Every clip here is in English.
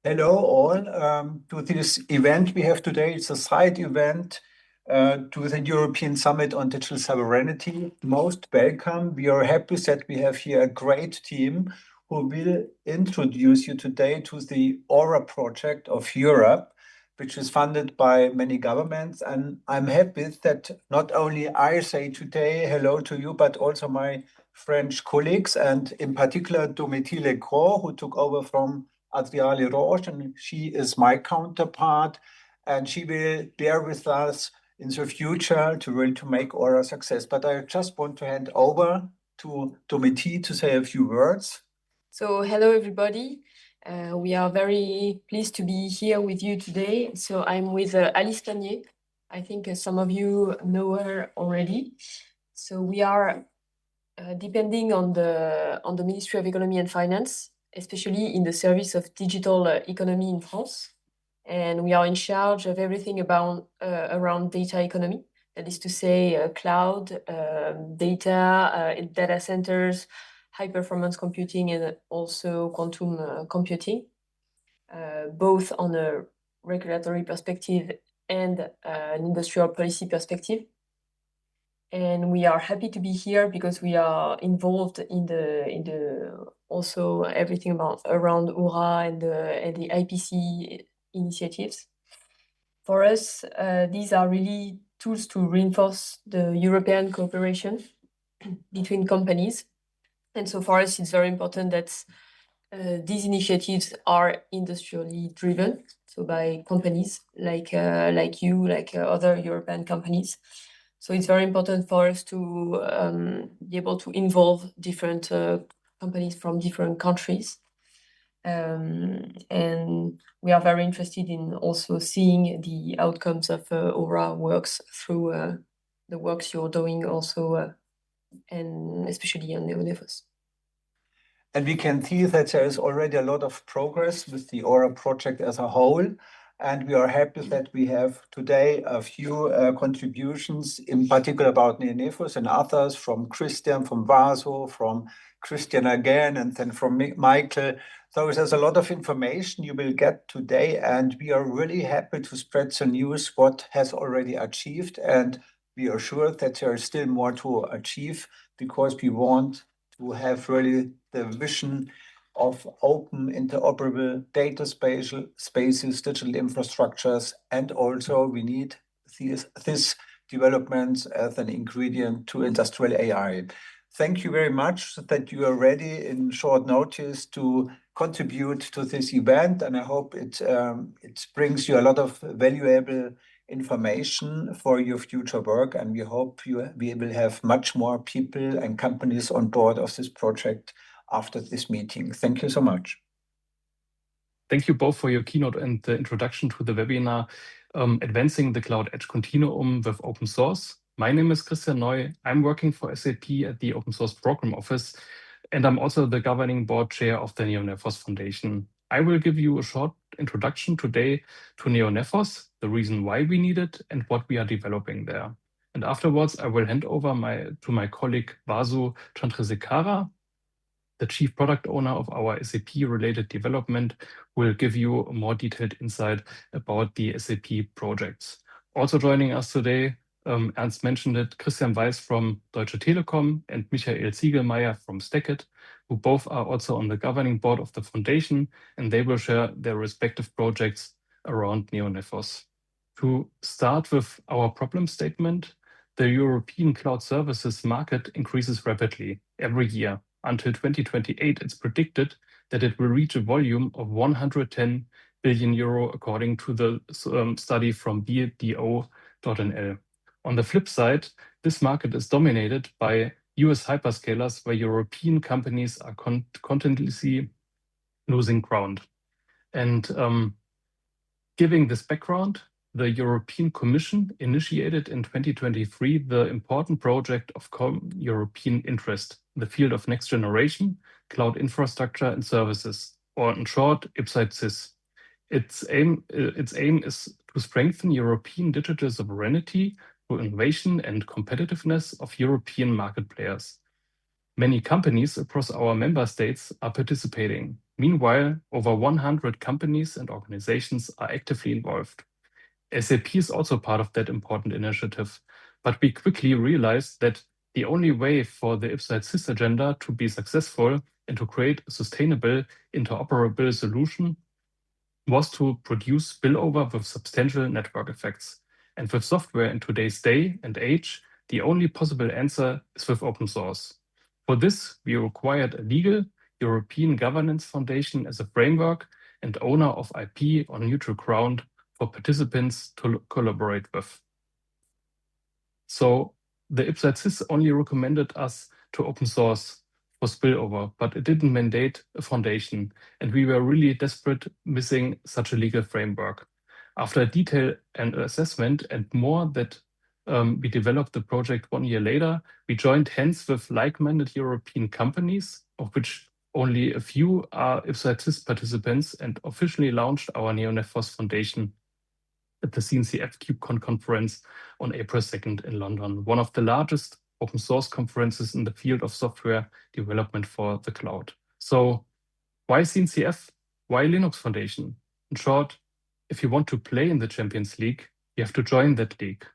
Hello all to this event we have today. It's a side event to the European Summit on Digital Sovereignty. Most welcome. We are happy that we have here a great team who will introduce you today to the Aura project of Europe, which is funded by many governments. And I'm happy that not only I say today hello to you, but also my French colleagues, and in particular Domitille Lecroix, who took over from Adriale Roche, and she is my counterpart, and she will bear with us in the future to really to make Aura a success. But I just want to hand over to Domitille to say a few words. So hello everybody. We are very pleased to be here with you today. So I'm with Alice Panier. I think some of you know her already. So we are depending on the Ministry of Economy and Finance, especially in the service of digital economy in France. And we are in charge of everything about around data economy. That is to say, cloud, data centers, high performance computing, and also quantum computing, both on a regulatory perspective and an industrial policy perspective. And we are happy to be here because we are involved in the also everything around Aura and the IPC initiatives. For us, these are really tools to reinforce the European cooperation between companies. And so for us, it's very important that these initiatives are industrially driven, so by companies like you, like other European companies. So it's very important for us to be able to involve different companies from different countries. And we are very interested in also seeing the outcomes of Aura works through the works you're doing also, and especially on NeoNephos. And we can see that there is already a lot of progress with the Aura project as a whole. And we are happy that we have today a few contributions, in particular about NeoNephos and others, from Christian, from Vaso, from Christian again, and then from Michael. So there's a lot of information you will get today, and we are really happy to spread the news, what has already achieved. And we are sure that there is still more to achieve, because we want to have really the vision of open, interoperable data spaces, digital infrastructures, and also we need this developments as an ingredient to industrial AI. Thank you very much that you are ready in short notice to contribute to this event, and I hope it brings you a lot of valuable information for your future work, and we hope we will have much more people and companies on board of this project after this meeting. Thank you so much. Thank you both for your keynote and the introduction to the webinar, Advancing the Cloud Edge Continuum with Open Source. My name is Christian Neu. I'm working for SAP at the Open Source Program Office, and I'm also the governing board chair of the NeoNephos Foundation. I will give you a short introduction today to NeoNephos, the reason why we need it, and what we are developing there. And afterwards, I will hand over to my colleague Vasu Chandrasekhara, the chief product owner of our SAP-related development, will give you a more detailed insight about the SAP projects. Also joining us today, Ernst mentioned it, Christian Weiß from Deutsche Telekom and Michael Ziegelmeier from Stackit, who both are also on the governing board of the foundation, and they will share their respective projects around NeoNephos. To start with our problem statement, the European cloud services market increases rapidly every year. Until 2028, it's predicted that it will reach a volume of 110 billion euro, according to the study from BDO.nl. On the flip side, this market is dominated by US hyperscalers, where European companies are continuously losing ground. And giving this background, the European Commission initiated in 2023 the important project of European interest, the field of next generation cloud infrastructure and services, or in short, IPSIDE-CIS. Its aim is to strengthen European digital sovereignty through innovation and competitiveness of European market players. Many companies across our member states are participating. Meanwhile, over 100 companies and organizations are actively involved. SAP is also part of that important initiative, but we quickly realized that the only way for the IPSIDE-SYS agenda to be successful and to create a sustainable, interoperable solution was to produce spillover with substantial network effects. And with software in today's day and age, the only possible answer is with open source. For this, we required a legal European governance foundation as a framework and owner of IP on neutral ground for participants to collaborate with. So the IPSIDE-SYS only recommended us to open source for spillover, but it didn't mandate a foundation, and we were really desperate missing such a legal framework. After a detailed assessment and more that we developed the project 1 year later, we joined hands with like-minded European companies, of which only a few are IPSIDE-SYS participants, and officially launched our NeoNephos Foundation at the CNCF KubeCon conference on April 2nd in London, one of the largest open source conferences in the field of software development for the cloud. So why CNCF? Why Linux Foundation? In short, if you want to play in the Champions League, you have to join that league.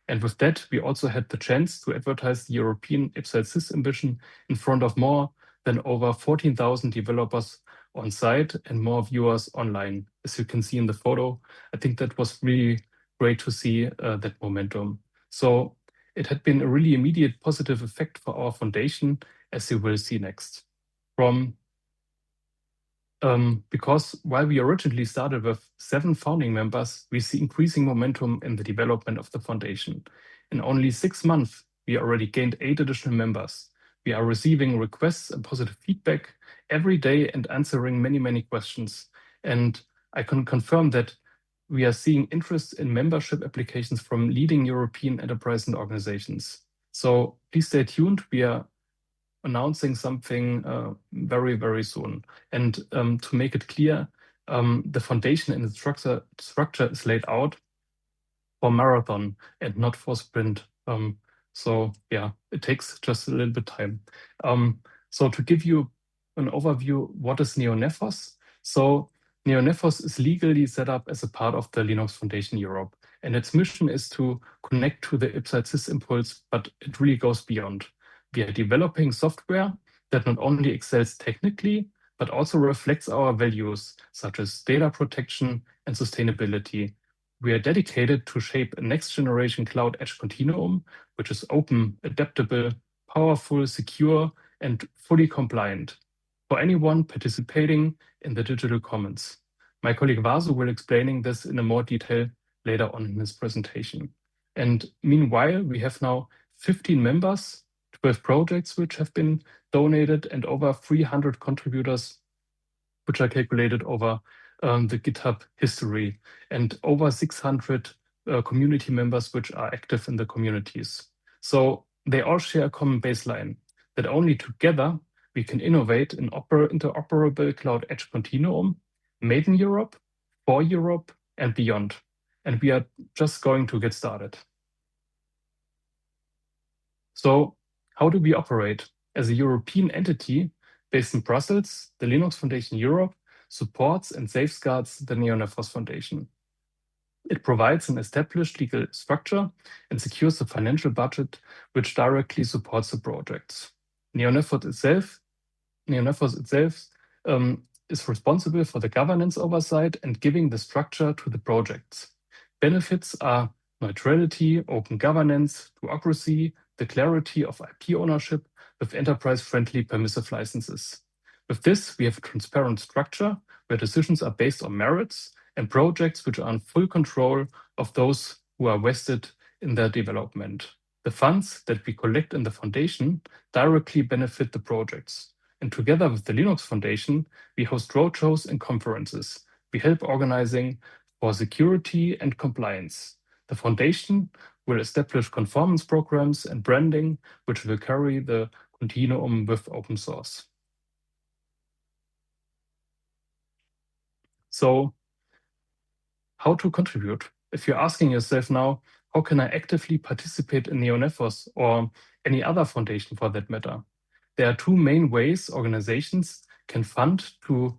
And with that, we also had the chance to advertise the European IPSIDE-SYS ambition in front of more than over 14,000 developers on site and more viewers online. As you can see in the photo, I think that was really great to see that momentum. So it had been a really immediate positive effect for our foundation, as you will see next. Because while we originally started with 7 founding members, we see increasing momentum in the development of the foundation. In only 6 months, we already gained 8 additional members. We are receiving requests and positive feedback every day and answering many, many questions. And I can confirm that we are seeing interest in membership applications from leading European enterprise and organizations. So please stay tuned. We are announcing something very, very soon. And to make it clear, the foundation and the structure is laid out for marathon and not for sprint. So yeah, it takes just a little bit time. So to give you an overview, what is NeoNephos? So NeoNephos is legally set up as a part of the Linux Foundation Europe, and its mission is to connect to the IPSIDE-SYS impulse, but it really goes beyond. We are developing software that not only excels technically, but also reflects our values, such as data protection and sustainability. We are dedicated to shape a next-generation cloud edge continuum, which is open, adaptable, powerful, secure, and fully compliant for anyone participating in the digital commons. My colleague Vasu will explaining this in a more detail later on in his presentation. And meanwhile, we have now 15 members, 12 projects which have been donated, and over 300 contributors, which are calculated over the GitHub history, and over 600 community members which are active in the communities. So they all share a common baseline that only together we can innovate an interoperable cloud edge continuum made in Europe, for Europe, and beyond. And we are just going to get started. So how do we operate? As a European entity based in Brussels, the Linux Foundation Europe supports and safeguards the NeoNephos Foundation. It provides an established legal structure and secures the financial budget which directly supports the projects. NeoNephos itself is responsible for the governance oversight and giving the structure to the projects. Benefits are neutrality, open governance, bureaucracy, the clarity of IP ownership with enterprise-friendly permissive licenses. With this, we have a transparent structure where decisions are based on merits and projects which are in full control of those who are vested in their development. The funds that we collect in the foundation directly benefit the projects. And together with the Linux Foundation, we host roadshows and conferences. We help organizing for security and compliance. The foundation will establish conformance programs and branding, which will carry the continuum with open source. So how to contribute? If you're asking yourself now, how can I actively participate in NeoNephos or any other foundation for that matter? There are 2 main ways organizations can fund to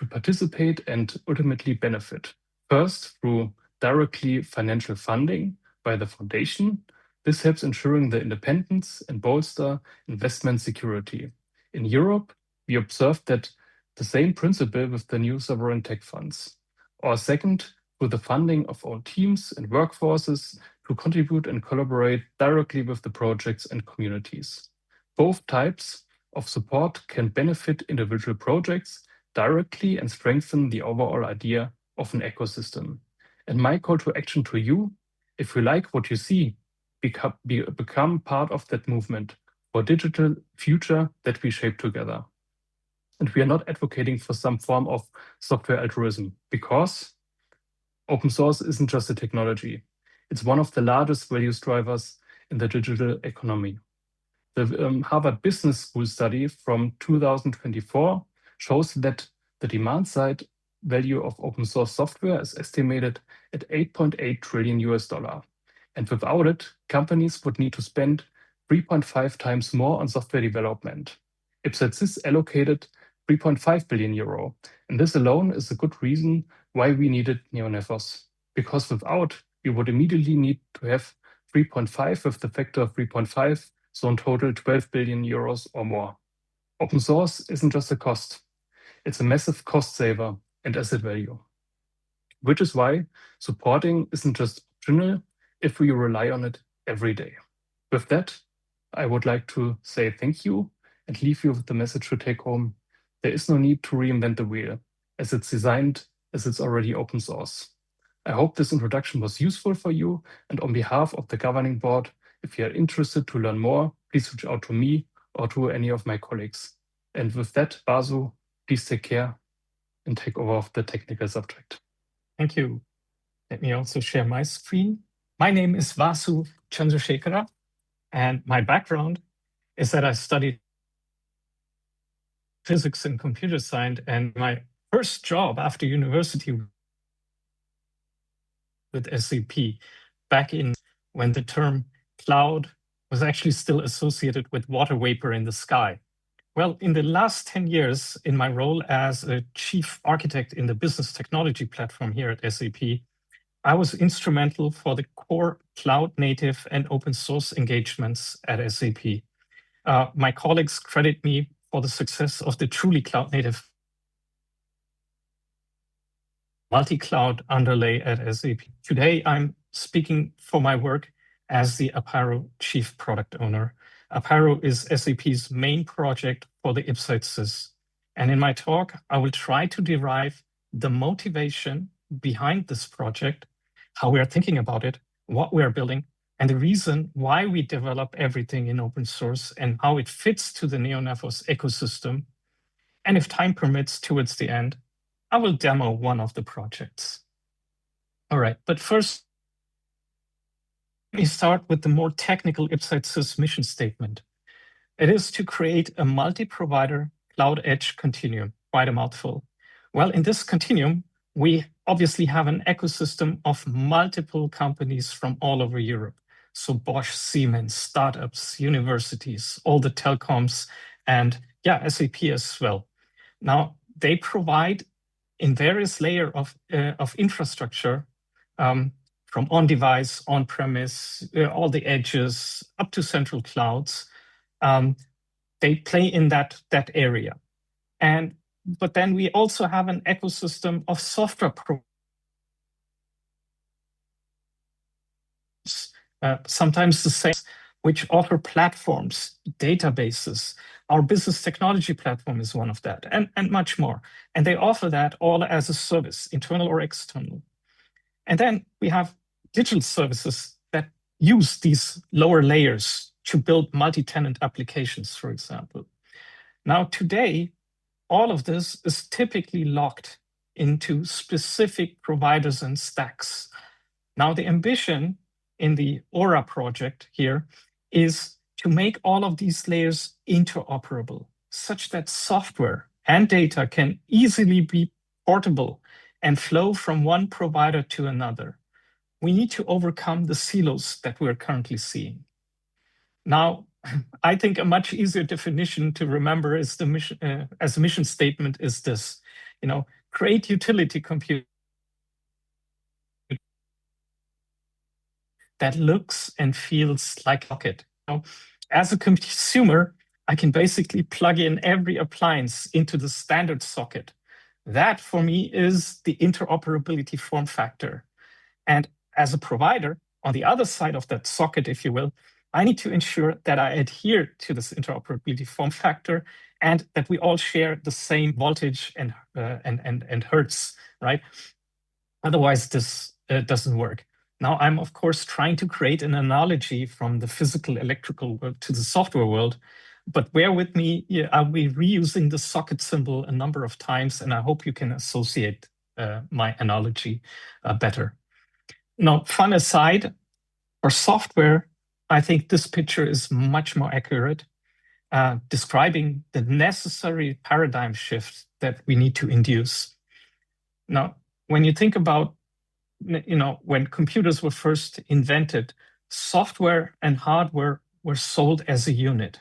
participate and ultimately benefit. First, through directly financial funding by the foundation. This helps ensuring the independence and bolster investment security. In Europe, we observed that the same principle with the new sovereign tech funds. Or second, through the funding of own teams and workforces to contribute and collaborate directly with the projects and communities. Both types of support can benefit individual projects directly and strengthen the overall idea of an ecosystem. And my call to action to you, if you like what you see, become part of that movement for a digital future that we shape together. And we are not advocating for some form of software altruism, because open source isn't just a technology. It's one of the largest values drivers in the digital economy. The Harvard Business School study from 2024 shows that the demand side value of open source software is estimated at $8.8 trillion. And without it, companies would need to spend 3.5 times more on software development. Ipsysys allocated 3.5 billion euro. And this alone is a good reason why we needed NeoNephos. Because without, we would immediately need to have 3.5 with the factor of 3.5, so in total 12 billion euros or more. Open source isn't just a cost. It's a massive cost saver and asset value. Which is why supporting isn't just optional if we rely on it every day. With that, I would like to say thank you and leave you with the message to take home. There is no need to reinvent the wheel, as it's designed, as it's already open source. I hope this introduction was useful for you, and on behalf of the governing board, if you are interested to learn more, please reach out to me or to any of my colleagues. And with that, Basu, please take care and take over of the technical subject. Thank you. Let me also share my screen. My name is Vasu Chandrasekhara, and my background is that I studied physics and computer science, and my first job after university with SAP back in when the term cloud was actually still associated with water vapor in the sky. Well, in the last 10 years, in my role as a chief architect in the business technology platform here at SAP, I was instrumental for the core cloud native and open source engagements at SAP. My colleagues credit me for the success of the truly cloud native multi-cloud underlay at SAP. Today, I'm speaking for my work as the Aparo Chief Product Owner. Aparo is SAP's main project for the Ipsysys. And in my talk, I will try to derive the motivation behind this project, how we are thinking about it, what we are building, and the reason why we develop everything in open source and how it fits to the NeoNephos ecosystem. And if time permits, towards the end, I will demo one of the projects. All right, but first, let me start with the more technical Ipsysys mission statement. It is to create a multi-provider cloud edge continuum, quite a mouthful. Well, in this continuum, we obviously have an ecosystem of multiple companies from all over Europe. So Bosch, Siemens, startups, universities, all the telecoms, and yeah, SAP as well. Now, they provide in various layers of infrastructure, from on-device, on-premise, all the edges, up to central clouds. They play in that area. But then we also have an ecosystem of software providers, sometimes the same, which offer platforms, databases. Our business technology platform is one of that, and much more. And they offer that all as a service, internal or external. And then we have digital services that use these lower layers to build multi-tenant applications, for example. Now, today, all of this is typically locked into specific providers and stacks. Now, the ambition in the Aura project here is to make all of these layers interoperable, such that software and data can easily be portable and flow from one provider to another. We need to overcome the silos that we're currently seeing. Now, I think a much easier definition to remember is the mission, as a mission statement is this, create utility compute that looks and feels like a rocket. As a consumer, I can basically plug in every appliance into the standard socket. That for me is the interoperability form factor. And as a provider, on the other side of that socket, if you will, I need to ensure that I adhere to this interoperability form factor and that we all share the same voltage and hertz, right? Otherwise, this doesn't work. Now, I'm of course trying to create an analogy from the physical electrical world to the software world, but bear with me, I'll be reusing the socket symbol a number of times, and I hope you can associate my analogy better. Now, fun aside, for software, I think this picture is much more accurate, describing the necessary paradigm shift that we need to induce. Now, when you think about, when computers were first invented, software and hardware were sold as a unit.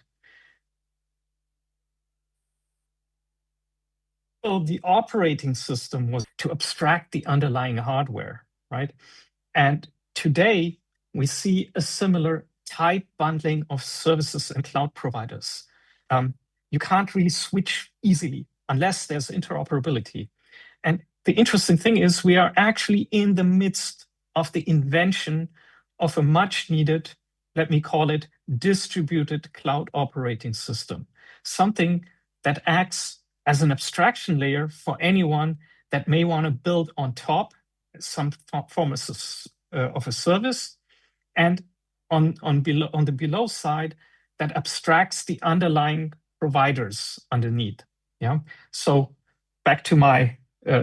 So the operating system was to abstract the underlying hardware, right? And today, we see a similar tight bundling of services and cloud providers. You can't really switch easily unless there's interoperability. And the interesting thing is we are actually in the midst of the invention of a much needed, let me call it, distributed cloud operating system, something that acts as an abstraction layer for anyone that may want to build on top some form of a service, and on the below side that abstracts the underlying providers underneath. Yeah. So back to my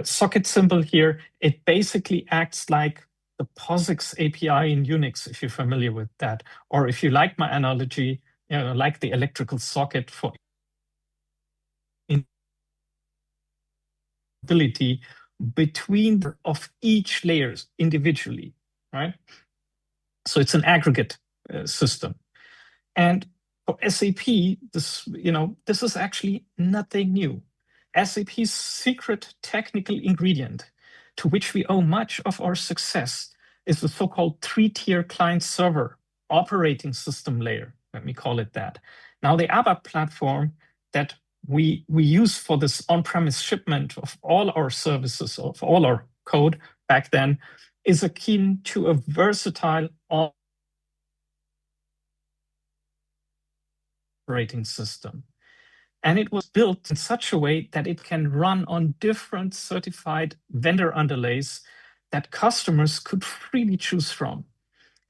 socket symbol here, it basically acts like the POSIX API in Unix, if you're familiar with that, or if you like my analogy, like the electrical socket for ability between of each layers individually, right? So it's an aggregate system. And for SAP, this is actually nothing new. SAP's secret technical ingredient, to which we owe much of our success, is the so-called three-tier client-server operating system layer, let me call it that. Now, the ABAP platform that we use for this on-premise shipment of all our services, of all our code back then, is akin to a versatile operating system. And it was built in such a way that it can run on different certified vendor underlays that customers could freely choose from.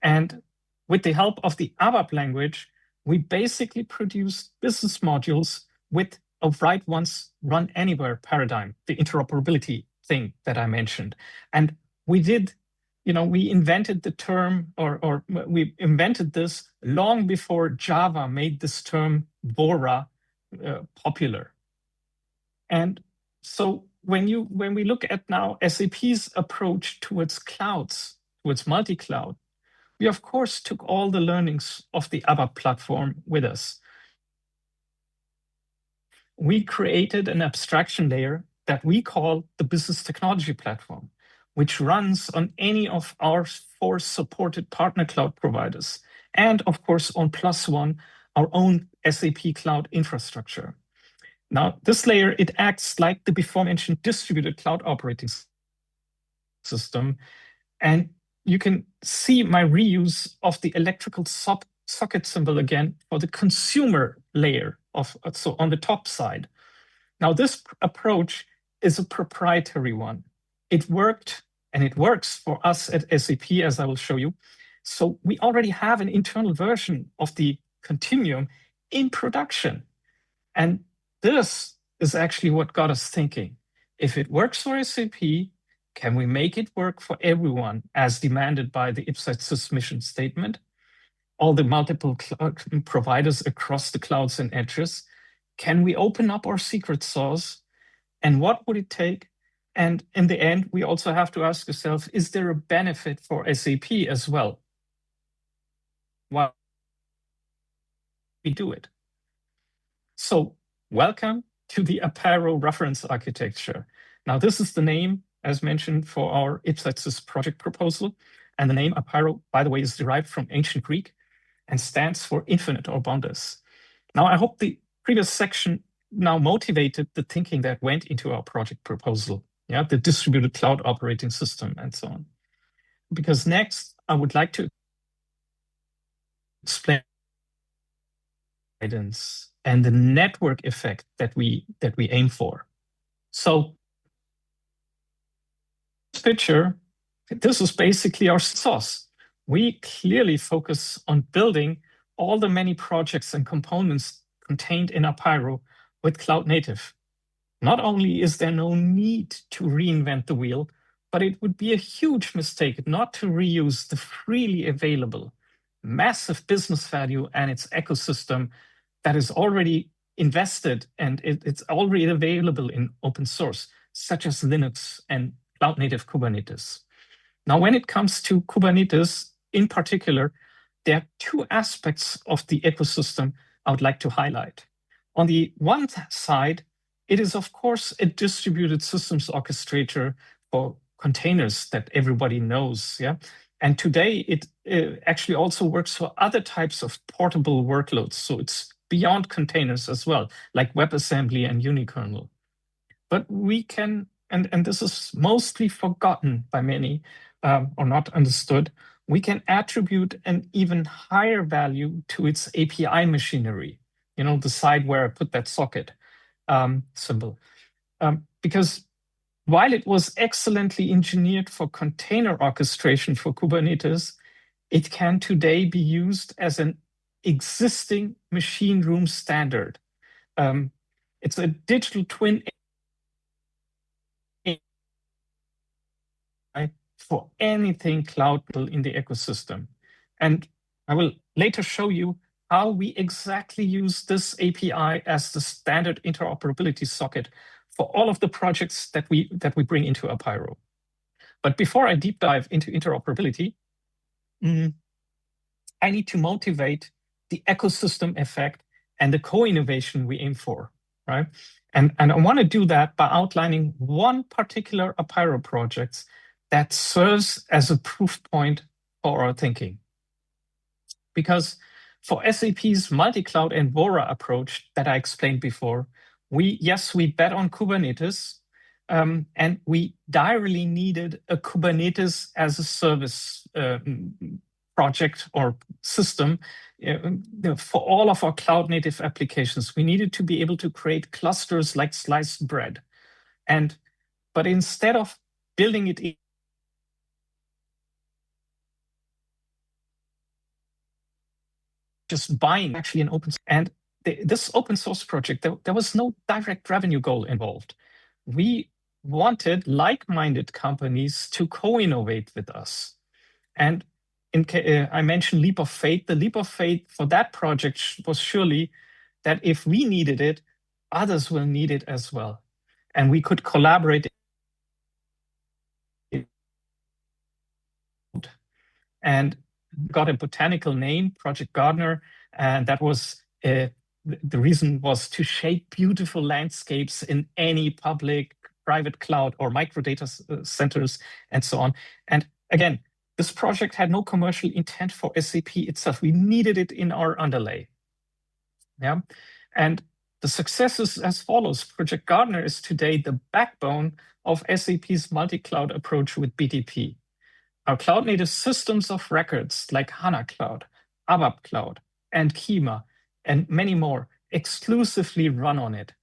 And with the help of the ABAP language, we basically produced business modules with a write once, run anywhere paradigm, the interoperability thing that I mentioned. And we did, we invented the term, or we invented this long before Java made this term Bora popular. And so when we look at now SAP's approach towards clouds, towards multi-cloud, we of course took all the learnings of the ABAP platform with us. We created an abstraction layer that we call the Business Technology Platform, which runs on any of our 4 supported partner cloud providers, and of course on +1, our own SAP cloud infrastructure. Now, this layer, it acts like the before mentioned distributed cloud operating system, and you can see my reuse of the electrical socket symbol again for the consumer layer so on the top side. Now, this approach is a proprietary one. It worked and it works for us at SAP, as I will show you. So we already have an internal version of the continuum in production. And this is actually what got us thinking. If it works for SAP, can we make it work for everyone as demanded by the IPSAS mission statement? All the multiple cloud providers across the clouds and edges. Can we open up our secret sauce? And what would it take? And in the end, we also have to ask ourselves, is there a benefit for SAP as well? While do it. So welcome to the Aparo reference architecture. Now, this is the name, as mentioned, for our IPSATSys project proposal. And the name Aparo, by the way, is derived from ancient Greek and stands for infinite or boundless. Now, I hope the previous section now motivated the thinking that went into our project proposal, yeah, the distributed cloud operating system and so on. Because next, I would like to explain guidance and the network effect that we aim for. So this picture, this is basically our sauce. We clearly focus on building all the many projects and components contained in Aparo with cloud native. Not only is there no need to reinvent the wheel, but it would be a huge mistake not to reuse the freely available massive business value and its ecosystem that is already invested and it's already available in open source, such as Linux and cloud native Kubernetes. Now, when it comes to Kubernetes in particular, there are two aspects of the ecosystem I would like to highlight. On the one side, it is, of course, a distributed systems orchestrator for containers that everybody knows. Yeah? And today, it actually also works for other types of portable workloads. So it's beyond containers as well, like WebAssembly and unikernel. But we can, and this is mostly forgotten by many or not understood, we can attribute an even higher value to its API machinery, you know, the side where I put that socket symbol. Because while it was excellently engineered for container orchestration for Kubernetes, it can today be used as an existing machine room standard. It's a digital twin for anything cloud in the ecosystem. And I will later show you how we exactly use this API as the standard interoperability socket for all of the projects that we bring into Aparo. But before I deep dive into interoperability, I need to motivate the ecosystem effect and the co-innovation we aim for, right? And I want to do that by outlining one particular Aparo project that serves as a proof point for our thinking. Because for SAP's multi-cloud and Vora approach that I explained before, we bet on Kubernetes, and we direly needed a Kubernetes as a service project or system for all of our cloud native applications. We needed to be able to create clusters like sliced bread. But instead of building it just buying actually an open source. And this open source project, there was no direct revenue goal involved. We wanted like-minded companies to co-innovate with us. And I mentioned leap of faith. The leap of faith for that project was surely that if we needed it, others will need it as well. And we could collaborate. And got a botanical name, Project Gardener, and that was the reason was to shape beautiful landscapes in any public, private cloud or micro data centers and so on. And again, this project had no commercial intent for SAP itself. We needed it in our underlay. Yeah, and the success is as follows. Project Gardener is today the backbone of SAP's multi-cloud approach with BTP. Our cloud-native systems of records like HANA Cloud, ABAP Cloud, and Kima, and many more exclusively run on it.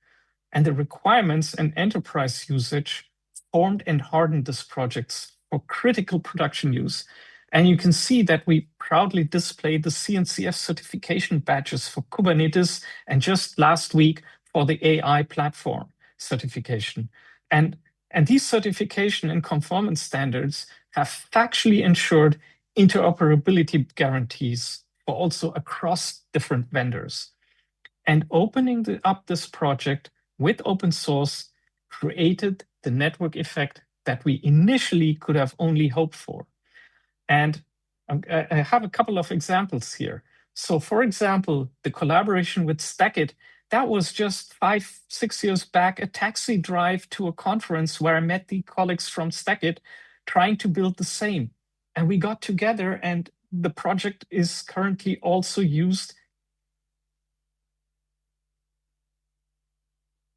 And the requirements and enterprise usage formed and hardened these projects for critical production use. And you can see that we proudly display the CNCF certification badges for Kubernetes and just last week for the AI platform certification. And these certification and conformance standards have factually ensured interoperability guarantees for also across different vendors. And opening up this project with open source created the network effect that we initially could have only hoped for. And I have a couple of examples here. So for example, the collaboration with Stackit, that was just 5-6 years back, a taxi drive to a conference where I met the colleagues from Stackit trying to build the same. And we got together, and the project is currently also used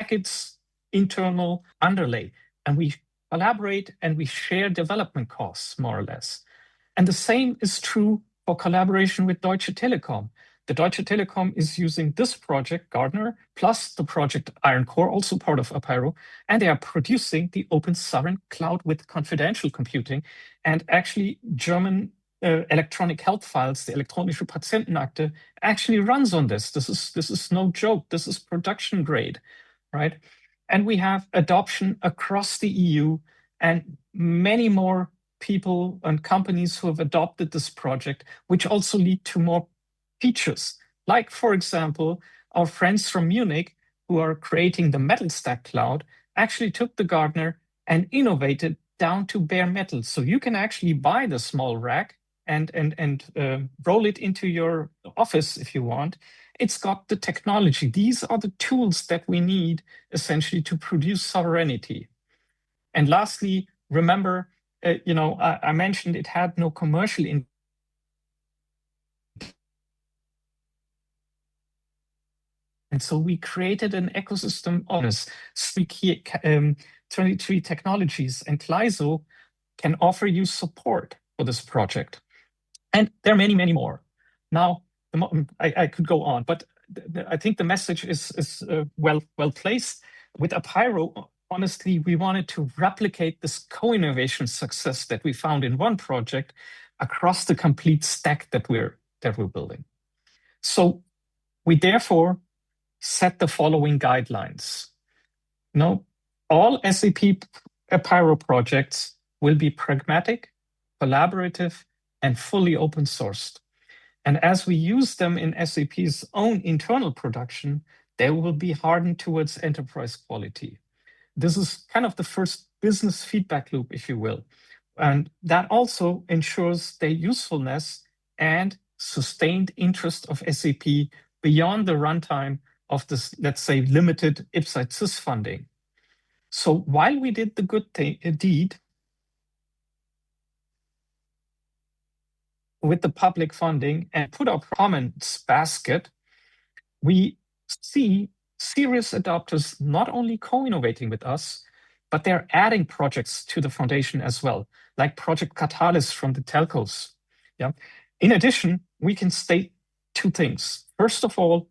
Stackit's internal underlay. And we collaborate and we share development costs, more or less. And the same is true for collaboration with Deutsche Telekom. The Deutsche Telekom is using this project, Gardener, plus the project Iron Core, also part of Apiro, and they are producing the open sovereign cloud with confidential computing. And actually, German electronic health files, the elektronische Patientenakte, actually runs on this. This is no joke. This is production grade, right? And we have adoption across the EU and many more people and companies who have adopted this project, which also lead to more features. Like, for example, our friends from Munich who are creating the Metal Stack Cloud actually took the Gardener and innovated down to bare metal. So you can actually buy the small rack and roll it into your office if you want. It's got the technology. These are the tools that we need essentially to produce sovereignty. And lastly, remember, I mentioned it had no commercial and so we created an ecosystem of this. 23 technologies, and Kleiso can offer you support for this project. And there are many, many more. Now, I could go on, but I think the message is well placed. With Apiro, honestly, we wanted to replicate this co-innovation success that we found in one project across the complete stack that we're building. So we therefore set the following guidelines. All SAP Apiro projects will be pragmatic, collaborative, and fully open sourced. And as we use them in SAP's own internal production, they will be hardened towards enterprise quality. This is kind of the first business feedback loop, if you will. And that also ensures their usefulness and sustained interest of SAP beyond the runtime of this, let's say, limited IPSITE-SYS funding. So while we did the good deed with the public funding and put our comments basket, we see serious adopters not only co-innovating with us, but they're adding projects to the foundation as well, like Project Catalyst from the telcos. Yeah. In addition, we can state two things. First of all,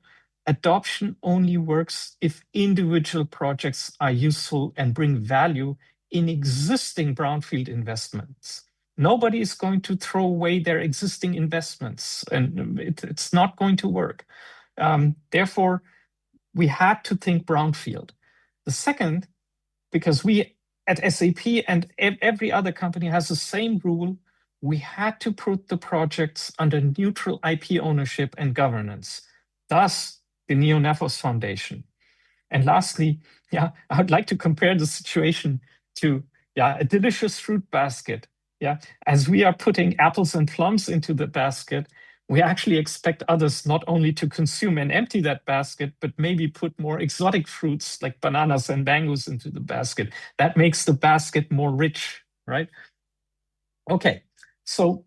adoption only works if individual projects are useful and bring value in existing brownfield investments. Nobody is going to throw away their existing investments, and it's not going to work. Therefore, we had to think brownfield. The second, because we at SAP and every other company has the same rule, we had to put the projects under neutral IP ownership and governance, thus the NeoNephos Foundation. And lastly, I would like to compare the situation to a delicious fruit basket. As we are putting apples and plums into the basket, we actually expect others not only to consume and empty that basket, but maybe put more exotic fruits like bananas and mangoes into the basket. That makes the basket more rich, right? Okay, so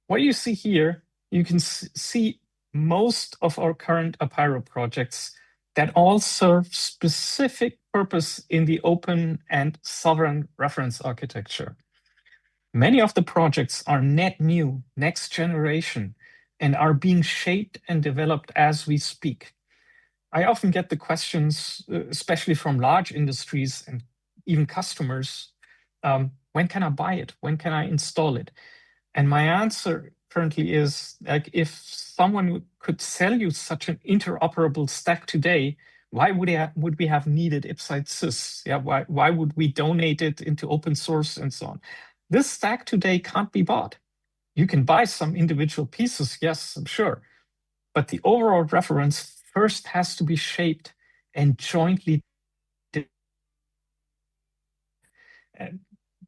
what you see here, you can see most of our current Apiro projects that all serve specific purpose in the open and sovereign reference architecture. Many of the projects are net new, next generation, and are being shaped and developed as we speak. I often get the questions, especially from large industries and even customers, when can I buy it? When can I install it? And my answer currently is, like, if someone could sell you such an interoperable stack today, why would we have needed IPSITE-SYS? Why would we donate it into open source and so on? This stack today can't be bought. You can buy some individual pieces, yes, I'm sure. But the overall reference first has to be shaped and jointly.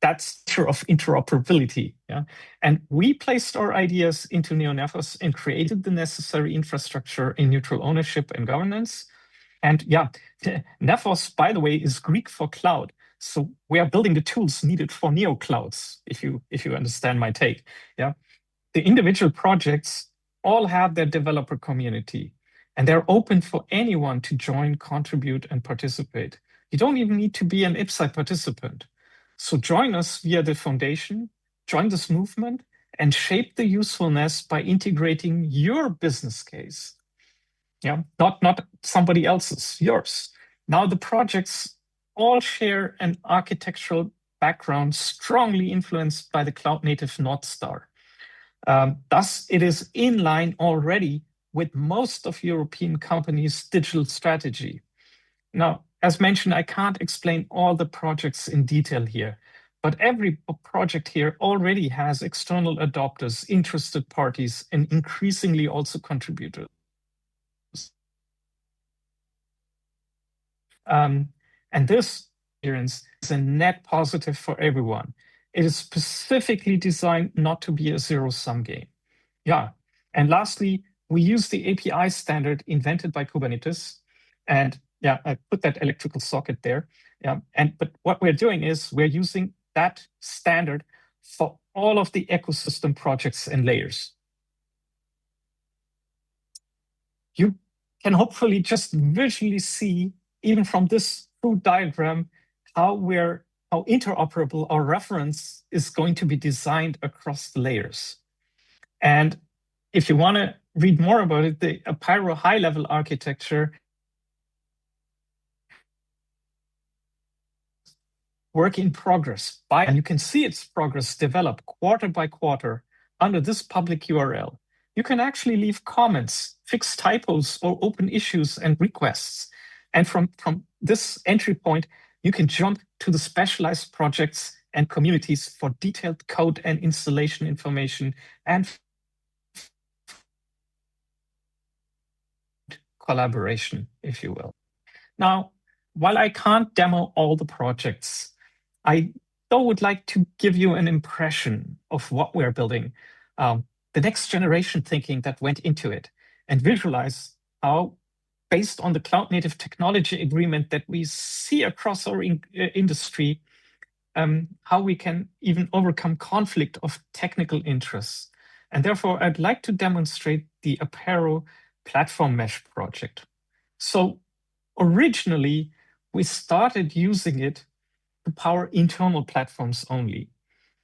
That's true of interoperability. Yeah, and we placed our ideas into NeoNephos and created the necessary infrastructure in neutral ownership and governance. And yeah, Nephos, by the way, is Greek for cloud. So we are building the tools needed for neo clouds, if you understand my take. Yeah, the individual projects all have their developer community, and they're open for anyone to join, contribute, and participate. You don't even need to be an IPSI participant. So join us via the foundation, join this movement, and shape the usefulness by integrating your business case. Yeah, not somebody else's, yours. Now the projects all share an architectural background strongly influenced by the cloud native North Star. Thus, it is in line already with most of European companies' digital strategy. Now, as mentioned, I can't explain all the projects in detail here, but every project here already has external adopters, interested parties, and increasingly also contributors. And this experience is a net positive for everyone. It is specifically designed not to be a zero-sum game. Yeah. And lastly, we use the API standard invented by Kubernetes. And yeah, I put that electrical socket there. Yeah. But what we're doing is we're using that standard for all of the ecosystem projects and layers. You can hopefully just visually see, even from this crude diagram, how interoperable our reference is going to be designed across the layers. And if you want to read more about it, the Apiro high-level architecture work in progress. And you can see its progress develop quarter by quarter under this public URL. You can actually leave comments, fix typos, or open issues and requests. And from this entry point, you can jump to the specialized projects and communities for detailed code and installation information and collaboration, if you will. Now, while I can't demo all the projects, I though would like to give you an impression of what we're building, the next generation thinking that went into it, and visualize how, based on the cloud native technology agreement that we see across our industry, how we can even overcome conflict of technical interests. And therefore, I'd like to demonstrate the Apiro platform mesh project. So originally, we started using it to power internal platforms only.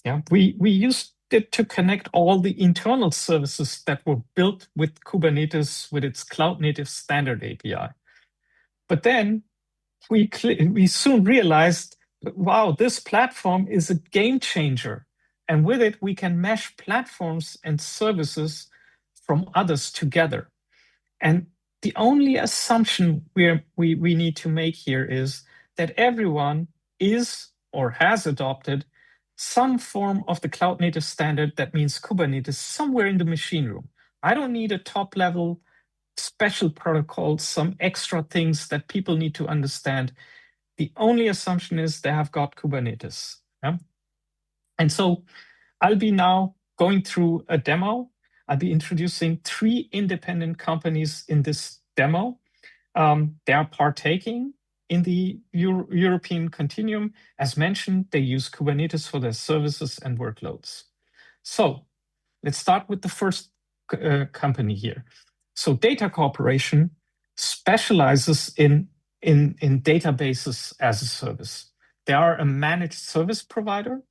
Yeah, we used it to connect all the internal services that were built with Kubernetes with its cloud native standard API. But then we soon realized, wow, this platform is a game changer. And with it, we can mesh platforms and services from others together. And the only assumption we need to make here is that everyone is or has adopted some form of the cloud native standard that means Kubernetes somewhere in the machine room. I don't need a top level special protocol, some extra things that people need to understand. The only assumption is they have got Kubernetes. Yeah? And so I'll be now going through a demo. I'll be introducing 3 independent companies in this demo. They are partaking in the European continuum. As mentioned, they use Kubernetes for their services and workloads. So let's start with the first company here. So Data Corporation specializes in databases as a service. They are a managed service provider,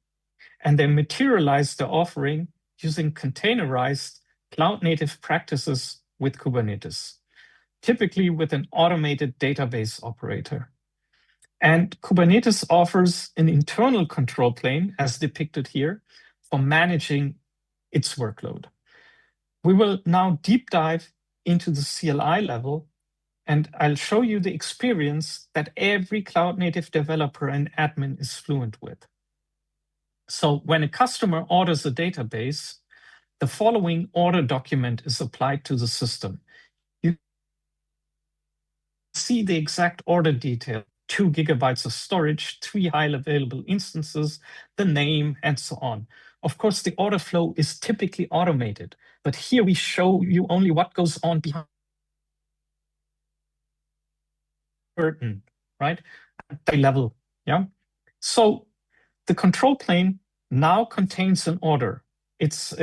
and they materialize the offering using containerized cloud-native practices with Kubernetes, typically with an automated database operator. And Kubernetes offers an internal control plane, as depicted here, for managing its workload. We will now deep dive into the CLI level, and I'll show you the experience that every cloud-native developer and admin is fluent with. So when a customer orders a database, the following order document is applied to the system. You see the exact order detail, 2 GB of storage, 3 highly available instances, the name, and so on. Of course, the order flow is typically automated, but here we show you only what goes on behind the curtain, right? At the level, yeah? So the control plane now contains an order. It's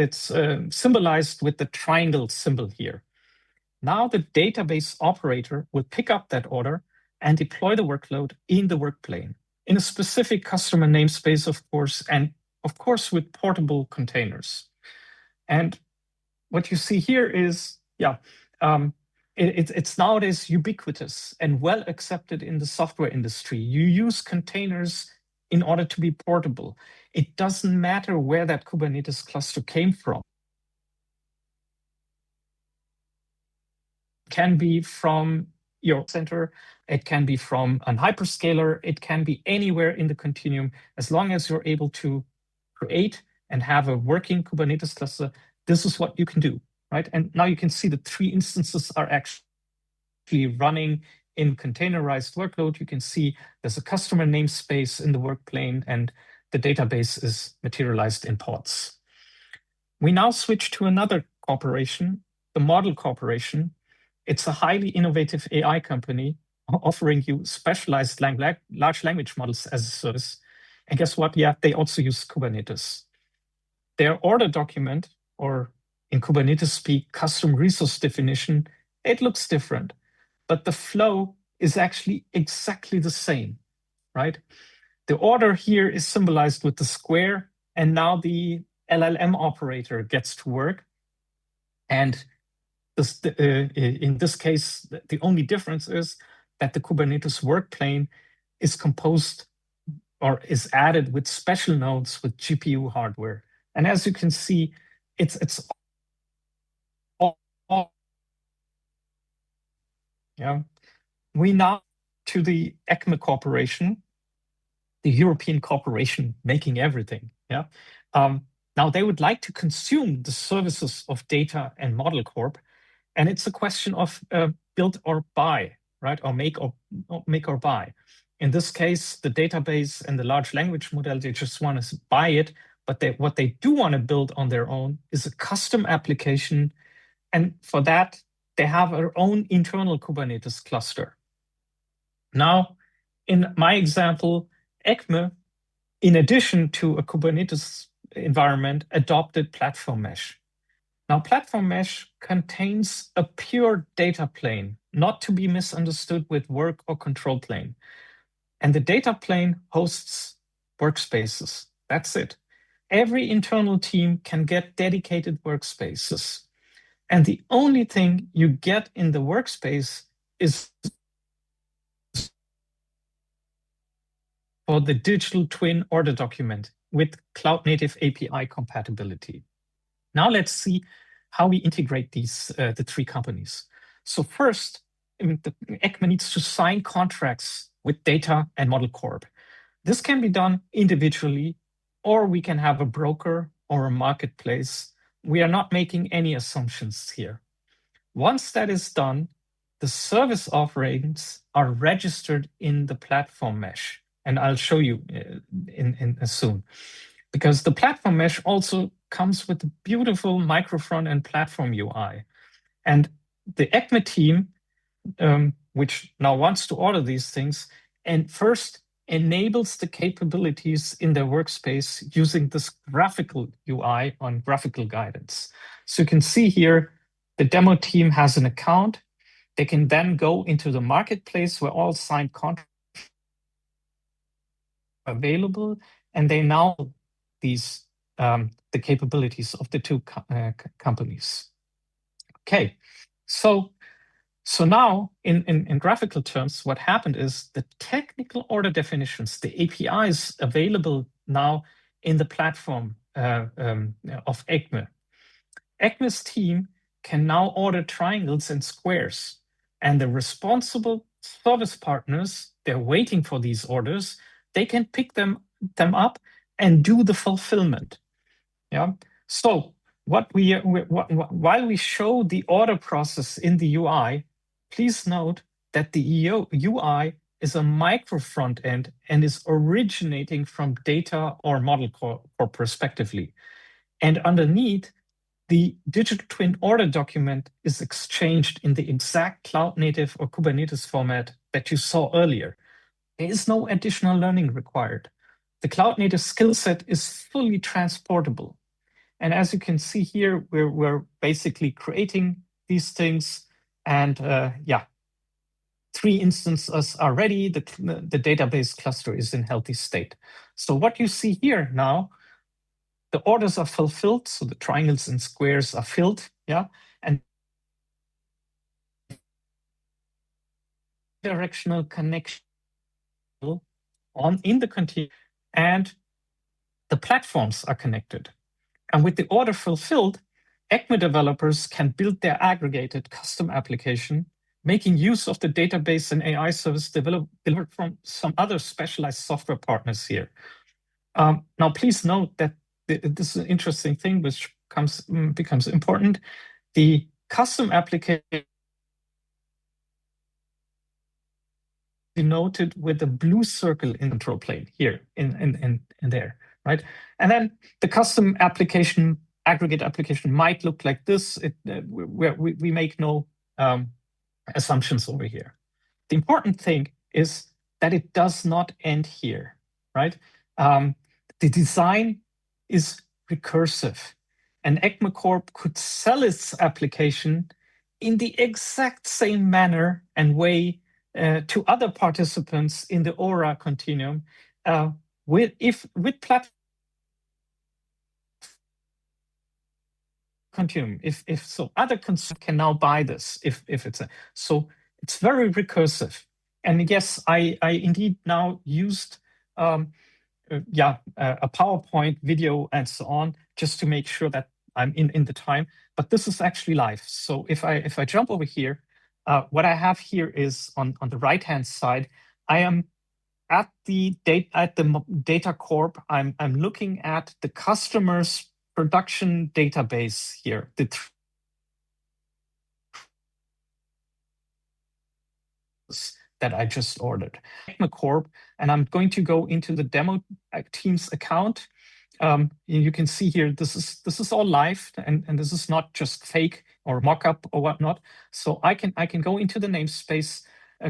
symbolized with the triangle symbol here. Now the database operator will pick up that order and deploy the workload in the work plane in a specific customer namespace, of course, and of course with portable containers. And what you see here is, it's nowadays ubiquitous and well accepted in the software industry. You use containers in order to be portable. It doesn't matter where that Kubernetes cluster came from. It can be from your center, it can be from an hyperscaler, it can be anywhere in the continuum, as long as you're able to create and have a working Kubernetes cluster. This is what you can do, right? And now you can see the 3 instances are actually running in containerized workload. You can see there's a customer namespace in the work plane, and the database is materialized in pods. We now switch to another corporation, the Model Corporation. It's a highly innovative AI company offering you specialized large language models as a service. And guess what? Yeah, they also use Kubernetes. Their order document, or in Kubernetes speak, custom resource definition, it looks different, but the flow is actually exactly the same, right? The order here is symbolized with the square, and now the LLM operator gets to work. And this, in this case, the only difference is that the Kubernetes work plane is composed or is added with special nodes with GPU hardware. And as you can see, it's all yeah. We now to the ECMA Corporation, the European corporation making everything. Yeah. Now they would like to consume the services of Data and Model Corp, and it's a question of build or buy, right? Or make or buy. In this case, the database and the large language model, they just want to buy it, but what they do want to build on their own is a custom application, and for that, they have their own internal Kubernetes cluster. Now, in my example, ECMA, in addition to a Kubernetes environment, adopted Platform Mesh. Now, Platform Mesh contains a pure data plane, not to be misunderstood with work or control plane. And the data plane hosts workspaces. That's it. Every internal team can get dedicated workspaces. And the only thing you get in the workspace is for the digital twin order document with cloud native API compatibility. Now let's see how we integrate these the 3 companies. So first, the ECMA needs to sign contracts with Data and Model Corp. This can be done individually, or we can have a broker or a marketplace. We are not making any assumptions here. Once that is done, the service offerings are registered in the platform mesh. And I'll show you in soon. Because the platform mesh also comes with a beautiful microfront and platform UI. And the ECMA team, which now wants to order these things, and first enables the capabilities in their workspace using this graphical UI on graphical guidance. So you can see here, the demo team has an account. They can then go into the marketplace where all signed contracts are available, and they now these the capabilities of the 2 companies. Okay, so now in graphical terms, what happened is the technical order definitions, the APIs available now in the platform of ECMA. ECMA's team can now order triangles and squares, and the responsible service partners, they're waiting for these orders, they can pick them up and do the fulfillment. Yeah. So while we show the order process in the UI, please note that the UI is a micro front end and is originating from data or model core respectively. And underneath, the digital twin order document is exchanged in the exact cloud native or Kubernetes format that you saw earlier. There is no additional learning required. The cloud native skill set is fully transportable. And as you can see here, we're basically creating these things, and 3 instances are ready. The database cluster is in healthy state. So what you see here now, the orders are fulfilled, so the triangles and squares are filled, and directional connection in the continuum, and the platforms are connected. And with the order fulfilled, ECMA developers can build their aggregated custom application, making use of the database and AI service delivered from some other specialized software partners here. Now, please note that this is an interesting thing which becomes important. The custom application denoted with a blue circle in control plane here in there, right? And then the custom application, aggregate application might look like this. We make no assumptions over here. The important thing is that it does not end here, right? The design is recursive, and ECMA Corp could sell its application in the exact same manner and way to other participants in the Aura continuum with platform continuum. If so, other consumers can now buy this. If it's so, it's very recursive. And yes, I indeed now used a PowerPoint video and so on just to make sure that I'm in the time. But this is actually live. So if I jump over here, what I have here is on the right-hand side, I am at the data corp. I'm looking at the customer's production database here. That I just ordered. ECMA Corp, and I'm going to go into the demo team's account. You can see here, this is all live, and this is not just fake or mock-up or whatnot. So I can go into the namespace,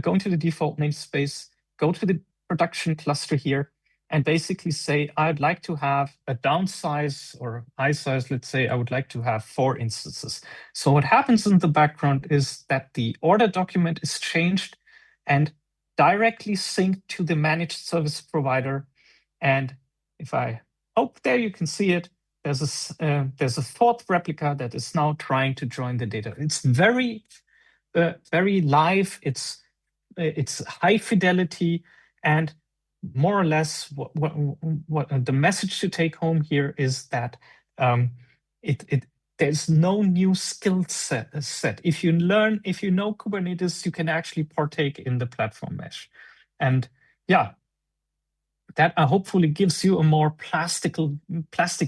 go into the default namespace, go to the production cluster here, and basically say, I'd like to have a downsize or high size, let's say I would like to have 4 instances. So what happens in the background is that the order document is changed and directly synced to the managed service provider. And if there you can see it, there's a 4th replica that is now trying to join the data. It's very live, it's high fidelity, and more or less what the message to take home here is that there's no new skill set. If you know Kubernetes, you can actually partake in the platform mesh. And that hopefully gives you a more plastic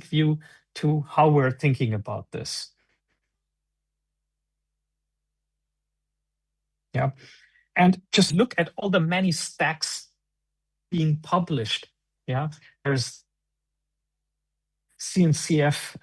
view to how we're thinking about this. Yeah. And just look at all the many stacks being published. Yeah. There's CNCF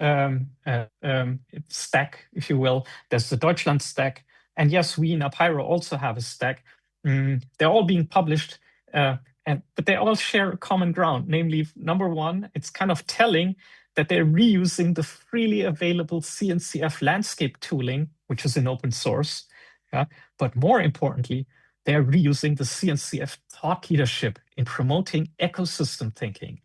stack, if you will. There's the Deutschland stack. And yes, we in Apiro also have a stack. They're all being published, but they all share a common ground. Namely, number one, it's kind of telling that they're reusing the freely available CNCF landscape tooling, which is in open source. But more importantly, they're reusing the CNCF thought leadership in promoting ecosystem thinking.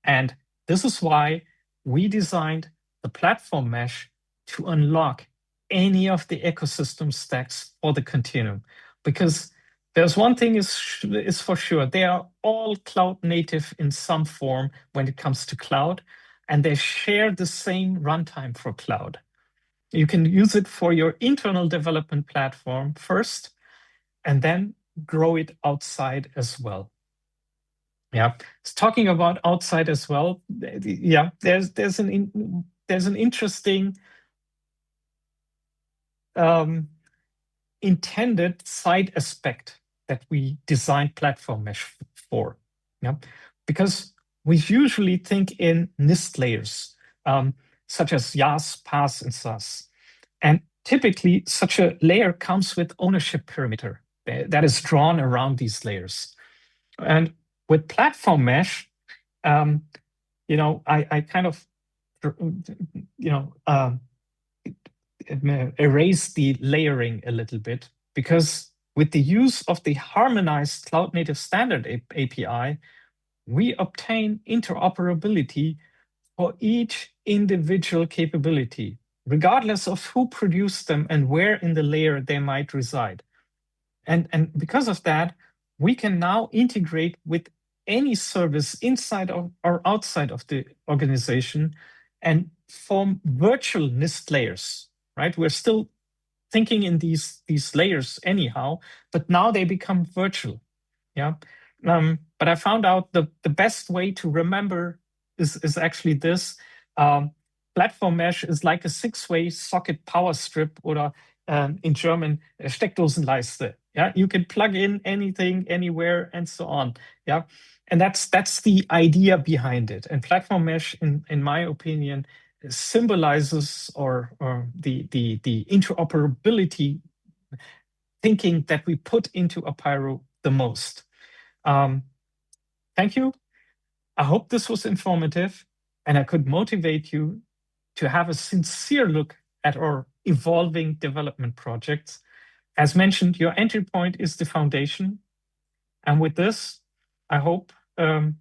And this is why we designed the platform mesh to unlock any of the ecosystem stacks for the continuum. Because there's one thing is for sure, they are all cloud native in some form when it comes to cloud, and they share the same runtime for cloud. You can use it for your internal development platform first, and then grow it outside as well. Yeah, talking about outside as well. Yeah, there's an interesting intended side aspect that we designed platform mesh for. Yeah? Because we usually think in NIST layers, such as YAS, PAS, and SAS. And typically, such a layer comes with ownership perimeter that is drawn around these layers. And with platform mesh, I kind of, erase the layering a little bit, because with the use of the harmonized cloud native standard API, we obtain interoperability for each individual capability, regardless of who produced them and where in the layer they might reside. And because of that, we can now integrate with any service inside or outside of the organization and form virtual NIST layers, right? We're still thinking in these layers anyhow, but now they become virtual. Yeah. But I found out the best way to remember is actually this. Platform mesh is like a 6-way socket power strip, or in German, Steckdosenleiste. Yeah, you can plug in anything, anywhere, and so on. Yeah, and that's the idea behind it. And platform mesh, in my opinion, symbolizes or the interoperability thinking that we put into Apiro the most. Thank you. I hope this was informative and I could motivate you to have a sincere look at our evolving development projects. As mentioned, your entry point is the foundation. And with this, I hope, I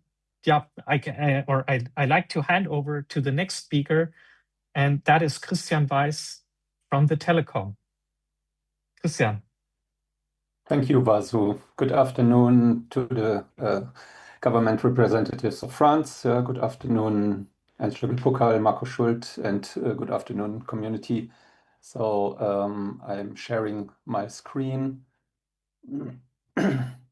like to hand over to the next speaker, and that is Christian Weiss from the Telecom. Christian. Thank you, Vasu. Good afternoon to the government representatives of France. Good afternoon, Angela Pokal, Marco Schult, and good afternoon, community. So I'm sharing my screen.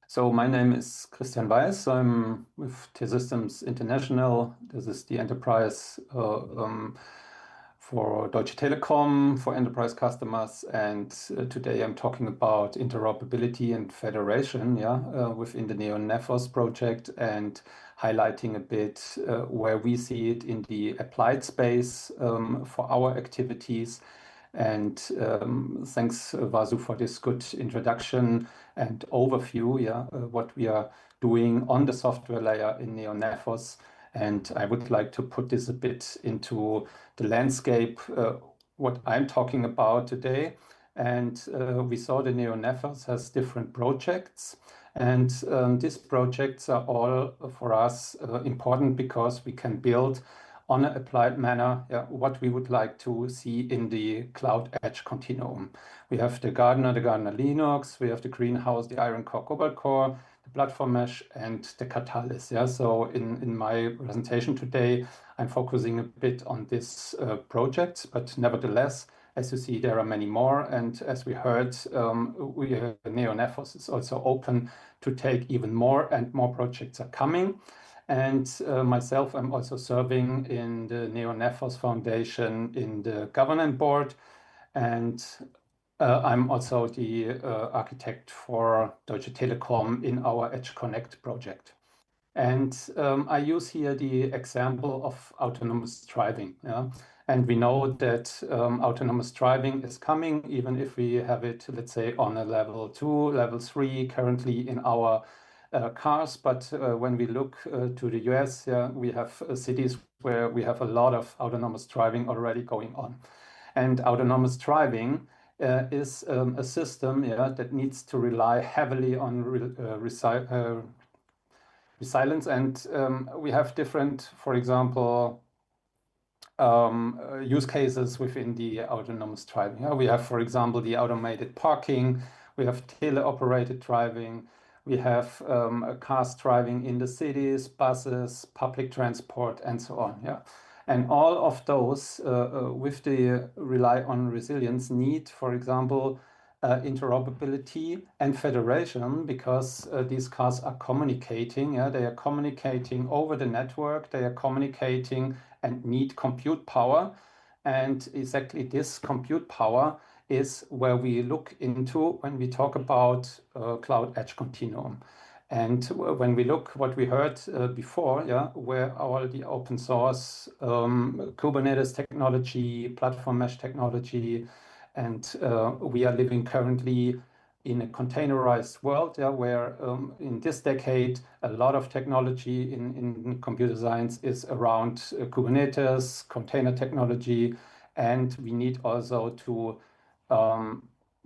So my name is Christian Weiss. I'm with T-Systems International. This is the enterprise for Deutsche Telekom, for enterprise customers. And today I'm talking about interoperability and federation within the NeoNephos project, and highlighting a bit where we see it in the applied space for our activities. And thanks, Vasu, for this good introduction and overview, what we are doing on the software layer in NeoNephos. And I would like to put this a bit into the landscape, what I'm talking about today. And we saw the NeoNephos has different projects. And these projects are all for us important because we can build on an applied manner what we would like to see in the cloud edge continuum. We have the Gardener Linux, we have the Greenhouse, the Iron Core, Cobalt Core, the Platform Mesh, and the Catalyst. So in my presentation today, I'm focusing a bit on this project, but nevertheless, as you see, there are many more. And as we heard, NeoNephos is also open to take even more, and more projects are coming. And myself, I'm also serving in the NeoNephos Foundation in the governance board. And I'm also the architect for Deutsche Telekom in our Edge Connect project. And I use here the example of autonomous driving. And we know that autonomous driving is coming, even if we have it, let's say, on a level 2, level 3 currently in our cars. But when we look to the US, we have cities where we have a lot of autonomous driving already going on. And autonomous driving is a system that needs to rely heavily on resilience. And we have different, for example, use cases within the autonomous driving. We have, for example, the automated parking. We have teleoperated driving. We have cars driving in the cities, buses, public transport, and so on. And all of those, with the rely on resilience, need, for example, interoperability and federation, because these cars are communicating. They are communicating over the network. They are communicating and need compute power. And exactly this compute power is where we look into when we talk about Cloud Edge Continuum. And when we look what we heard before, where all the open source Kubernetes technology, platform mesh technology, and we are living currently in a containerized world, where in this decade, a lot of technology in computer science is around Kubernetes, container technology, and we need also to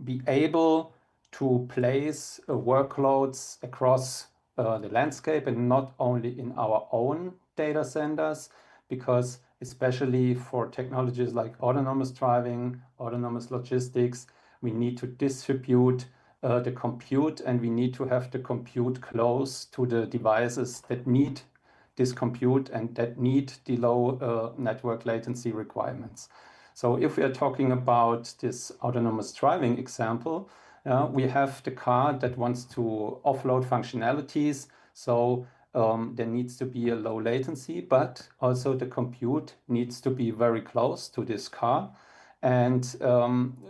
be able to place workloads across the landscape and not only in our own data centers, because especially for technologies like autonomous driving, autonomous logistics, we need to distribute the compute, and we need to have the compute close to the devices that need this compute and that need the low network latency requirements. So if we are talking about this autonomous driving example, we have the car that wants to offload functionalities. So there needs to be a low latency, but also the compute needs to be very close to this car. And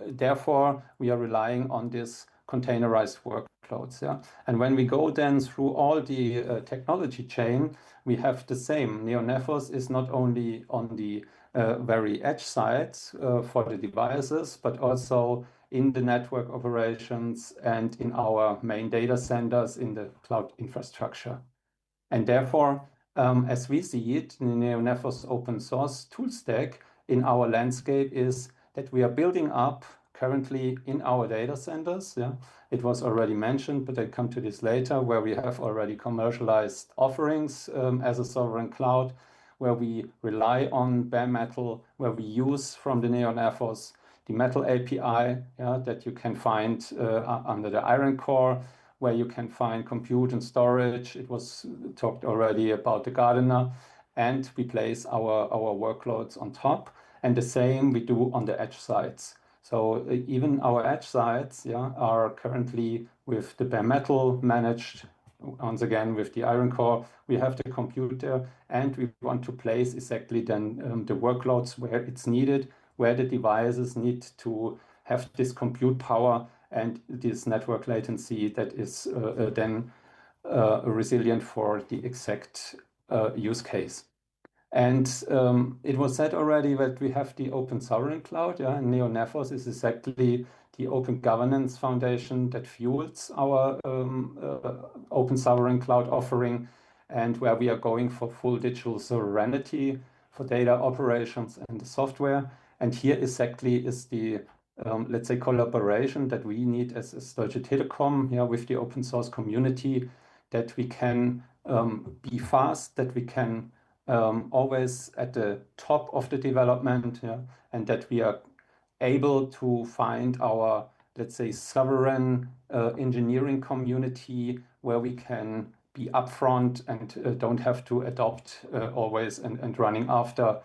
therefore, we are relying on this containerized workloads. And when we go then through all the technology chain, we have the same. NeoNephos is not only on the very edge side for the devices, but also in the network operations and in our main data centers in the cloud infrastructure. And therefore, as we see it, the NeoNephos open source tool stack in our landscape is that we are building up currently in our data centers. It was already mentioned, but I come to this later, where we have already commercialized offerings as a sovereign cloud, where we rely on bare metal, where we use from the NeoNephos the metal API that you can find under the Iron Core, where you can find compute and storage. It was talked already about the Gardener, and we place our workloads on top. And the same we do on the edge sites. So even our edge sites are currently with the bare metal managed, once again with the Iron Core. We have the computer, and we want to place exactly then the workloads where it's needed, where the devices need to have this compute power and this network latency that is then resilient for the exact use case. And it was said already that we have the open sovereign cloud, and NeoNephos is exactly the open governance foundation that fuels our open sovereign cloud offering, and where we are going for full digital sovereignty for data operations and the software. And here exactly is the let's say collaboration that we need as Deutsche Telekom with the open source community, that we can be fast, that we can always at the top of the development, and that we are able to find our, let's say, sovereign engineering community where we can be upfront and don't have to adopt always and running after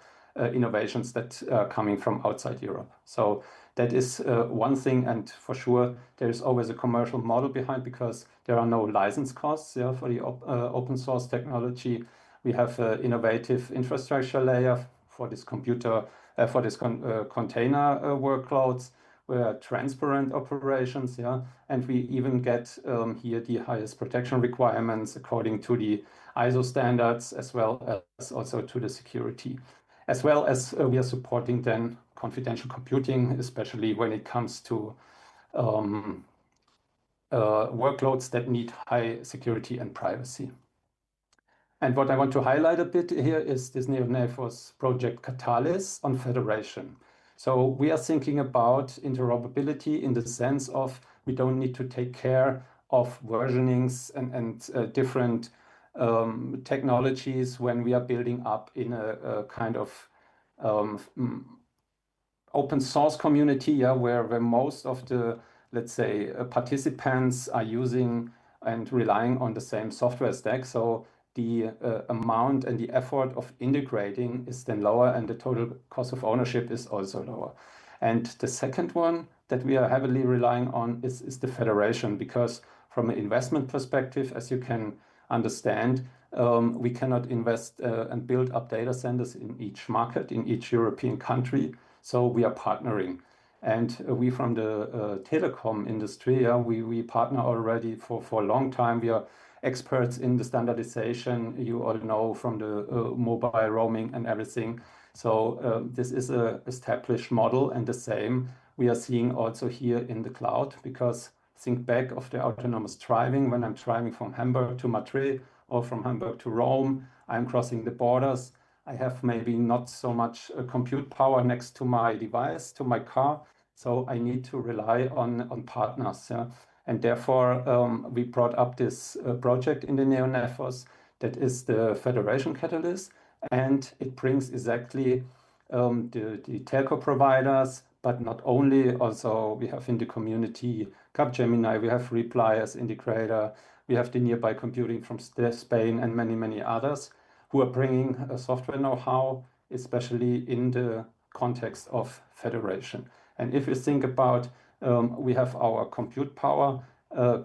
innovations that are coming from outside Europe. So that is one thing, and for sure there is always a commercial model behind, because there are no license costs for the open source technology. We have an innovative infrastructure layer for this container workloads, where transparent operations, and we even get here the highest protection requirements according to the ISO standards, as well as also to the security, as well as we are supporting then confidential computing, especially when it comes to workloads that need high security and privacy. And what I want to highlight a bit here is this NeoNephos project Catalyst on federation. So we are thinking about interoperability in the sense of we don't need to take care of versionings and different technologies when we are building up in a kind of open source community, where most of the, let's say, participants are using and relying on the same software stack. So the amount and the effort of integrating is then lower, and the total cost of ownership is also lower. And the second one that we are heavily relying on is the federation, because from an investment perspective, as you can understand, we cannot invest and build up data centers in each market, in each European country. So we are partnering. And we from the telecom industry, we partner already for a long time. We are experts in the standardization, you all know, from the mobile roaming and everything. So this is an established model, and the same we are seeing also here in the cloud, because think back of the autonomous driving. When I'm driving from Hamburg to Madrid or from Hamburg to Rome, I'm crossing the borders. I have maybe not so much compute power next to my device, to my car. So I need to rely on partners. Yeah? And therefore, we brought up this project in the NeoNephos that is the Federation Catalyst. And it brings exactly the telco providers, but not only, also we have in the community Capgemini, we have Reply as integrator, we have the nearby computing from Spain and many, many others who are bringing a software know-how, especially in the context of federation. And if you think about, we have our compute power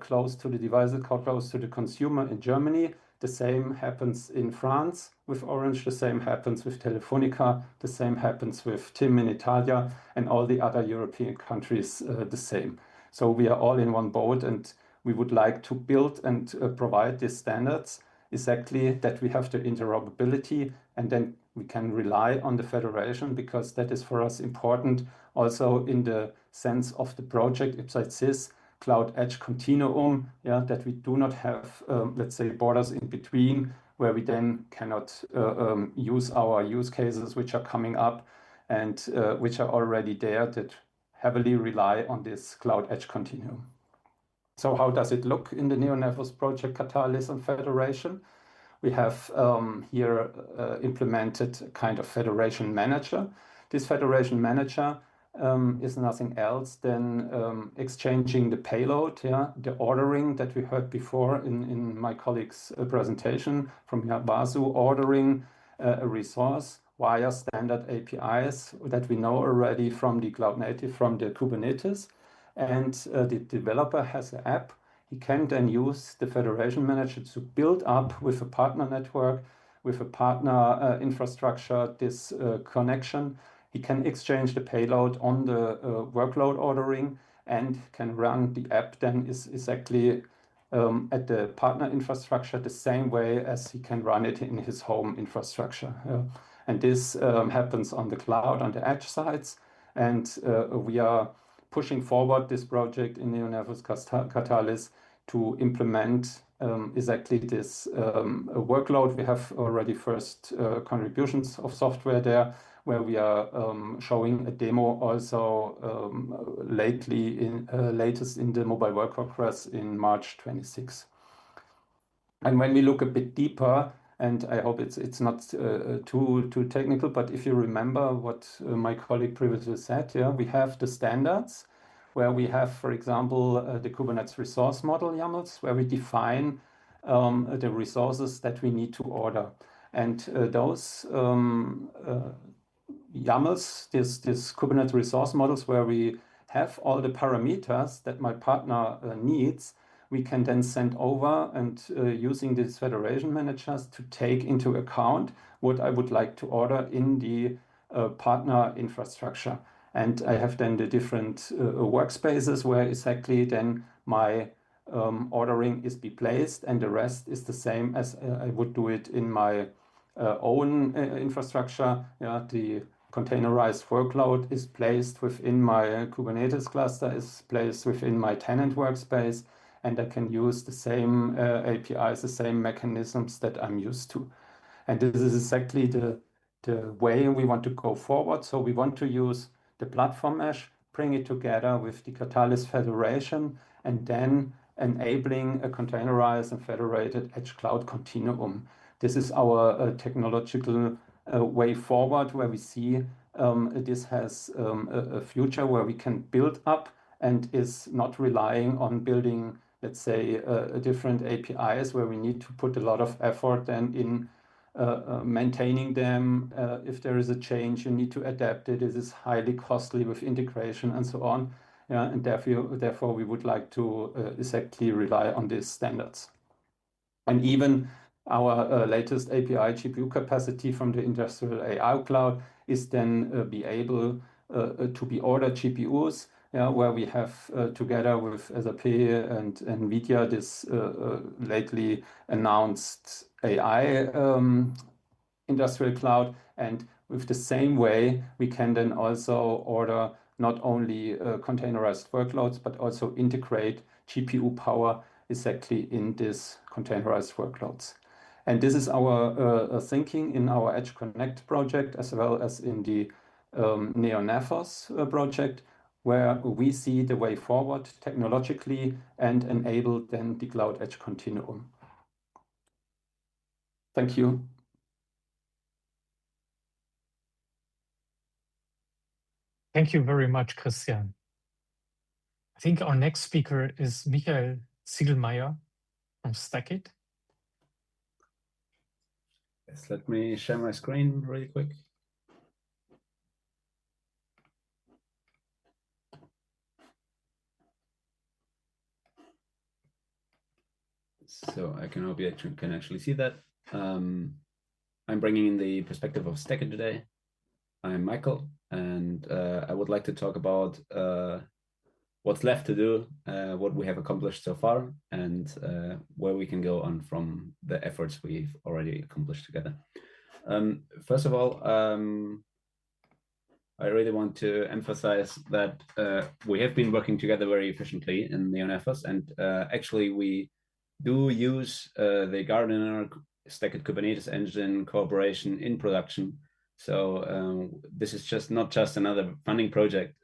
close to the devices, close to the consumer in Germany. The same happens in France with Orange, the same happens with Telefonica, the same happens with TIM in Italia, and all the other European countries the same. So we are all in one boat, and we would like to build and provide these standards exactly that we have the interoperability, and then we can rely on the federation, because that is for us important also in the sense of the project IPSIS Cloud Edge Continuum, that we do not have, let's say, borders in between where we then cannot use our use cases which are coming up and which are already there, that heavily rely on this Cloud Edge Continuum. So how does it look in the NeoNephos project Catalyst and Federation? We have here implemented a kind of federation manager. This federation manager is nothing else than exchanging the payload, the ordering that we heard before in my colleague's presentation from Vasu, ordering a resource via standard APIs that we know already from the cloud native, from the Kubernetes. And the developer has an app. He can then use the federation manager to build up with a partner network, with a partner infrastructure, this connection. He can exchange the payload on the workload ordering and can run the app then is exactly at the partner infrastructure the same way as he can run it in his home infrastructure. And this happens on the cloud, on the edge sites. And we are pushing forward this project in NeoNephos Catalyst to implement exactly this workload. We have already first contributions of software there, where we are showing a demo also latest in the Mobile World Congress in March 26. And when we look a bit deeper, and I hope it's not too technical, but if you remember what my colleague previously said, we have the standards where we have, for example, the Kubernetes resource model YAMLs, where we define the resources that we need to order. And those YAMLs, this Kubernetes resource models, where we have all the parameters that my partner needs, we can then send over and using these federation managers to take into account what I would like to order in the partner infrastructure. And I have then the different workspaces where exactly then my ordering is be placed, and the rest is the same as I would do it in my own infrastructure. The containerized workload is placed within my Kubernetes cluster, is placed within my tenant workspace, and I can use the same APIs, the same mechanisms that I'm used to. And this is exactly the way we want to go forward. So we want to use the platform mesh, bring it together with the Catalyst Federation, and then enabling a containerized and federated edge cloud continuum. This is our technological way forward, where we see this has a future where we can build up and is not relying on building, let's say, different APIs where we need to put a lot of effort then in maintaining them. If there is a change, you need to adapt it. It is highly costly with integration and so on. And therefore, we would like to exactly rely on these standards. And even our latest API GPU capacity from the Industrial AI Cloud is then be able to be ordered GPUs, where we have together with SAP and NVIDIA this lately announced AI industrial cloud. And with the same way, we can then also order not only containerized workloads, but also integrate GPU power exactly in these containerized workloads. And this is our thinking in our Edge Connect project, as well as in the NeoNephos project, where we see the way forward technologically and enable then the Cloud Edge Continuum. Thank you. Thank you very much, Christian. I think our next speaker is Michael Ziegelmeier from Stackit. Yes, let me share my screen really quick. So I can hope you can actually see that. I'm bringing in the perspective of Stackit today. I'm Michael, and I would like to talk about what's left to do, what we have accomplished so far, and where we can go on from the efforts we've already accomplished together. First of all, I really want to emphasize that we have been working together very efficiently in NeoNephos, and actually we do use the Gardener Stackit Kubernetes engine cooperation in production. So this is just not just another funding project,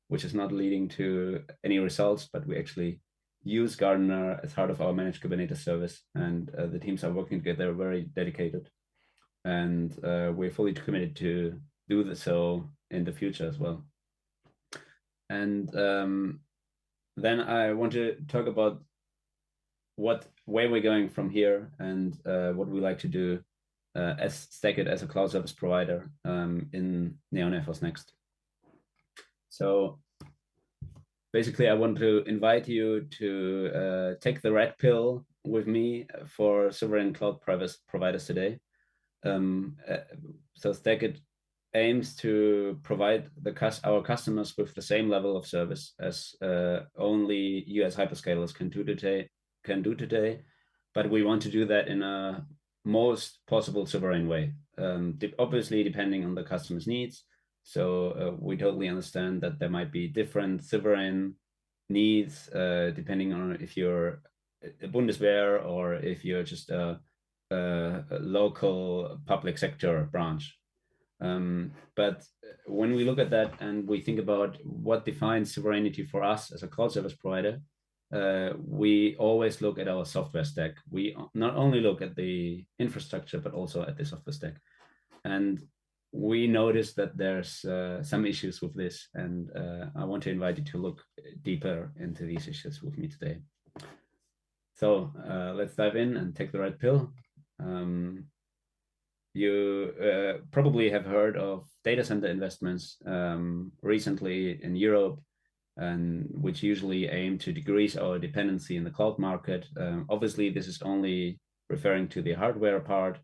which is not leading to any results, but we actually use Gardener as part of our managed Kubernetes service, and the teams are working together very dedicated, and we're fully committed to do this so in the future as well. And then I want to talk about where we're going from here and what we like to do as Stackit as a cloud service provider in NeoNephos next. So basically, I want to invite you to take the red pill with me for sovereign cloud providers today. So Stackit aims to provide our customers with the same level of service as only US hyperscalers can do today, but we want to do that in a most possible sovereign way, obviously depending on the customer's needs. So we totally understand that there might be different sovereign needs depending on if you're a Bundeswehr or if you're just a local public sector branch. But when we look at that and we think about what defines sovereignty for us as a cloud service provider, we always look at our software stack. We not only look at the infrastructure, but also at the software stack. And we noticed that there's some issues with this, and I want to invite you to look deeper into these issues with me today. So let's dive in and take the red pill. You probably have heard of data center investments recently in Europe, and which usually aim to decrease our dependency in the cloud market. Obviously, this is only referring to the hardware part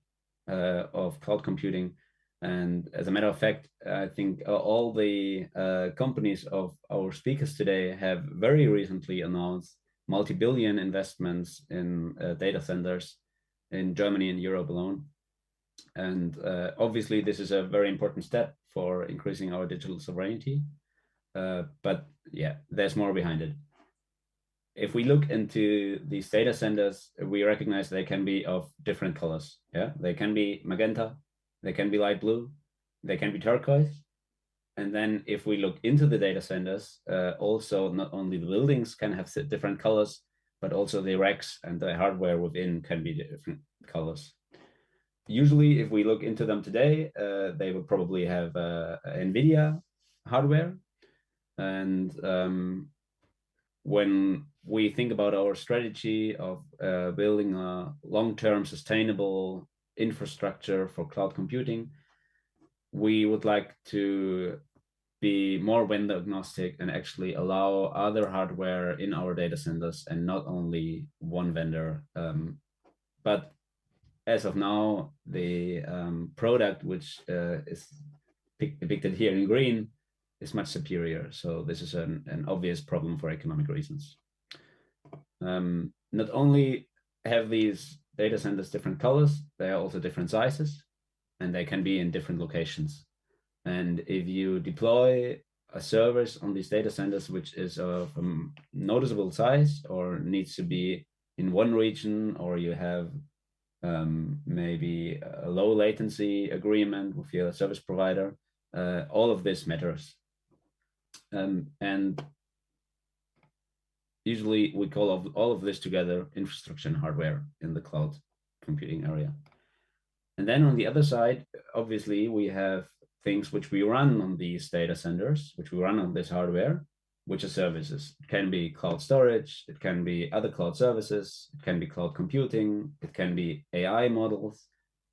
of cloud computing. And as a matter of fact, I think all the companies of our speakers today have very recently announced multi-billion investments in data centers in Germany and Europe alone. And obviously, this is a very important step for increasing our digital sovereignty. But yeah, there's more behind it. If we look into these data centers, we recognize they can be of different colors. Yeah, they can be magenta, they can be light blue, they can be turquoise. And then if we look into the data centers, also not only the buildings can have different colors, but also the racks and the hardware within can be different colors. Usually, if we look into them today, they would probably have NVIDIA hardware. And when we think about our strategy of building a long-term sustainable infrastructure for cloud computing, we would like to be more vendor agnostic and actually allow other hardware in our data centers and not only one vendor. But as of now, the product, which is depicted here in green, is much superior. So this is an obvious problem for economic reasons. Not only have these data centers different colors, they are also different sizes, and they can be in different locations. And if you deploy a service on these data centers, which is of a noticeable size or needs to be in one region, or you have maybe a low latency agreement with your service provider, all of this matters. And usually we call all of this together infrastructure and hardware in the cloud computing area. And then on the other side, obviously, we have things which we run on these data centers, which we run on this hardware, which are services. It can be cloud storage, it can be other cloud services, it can be cloud computing, it can be AI models,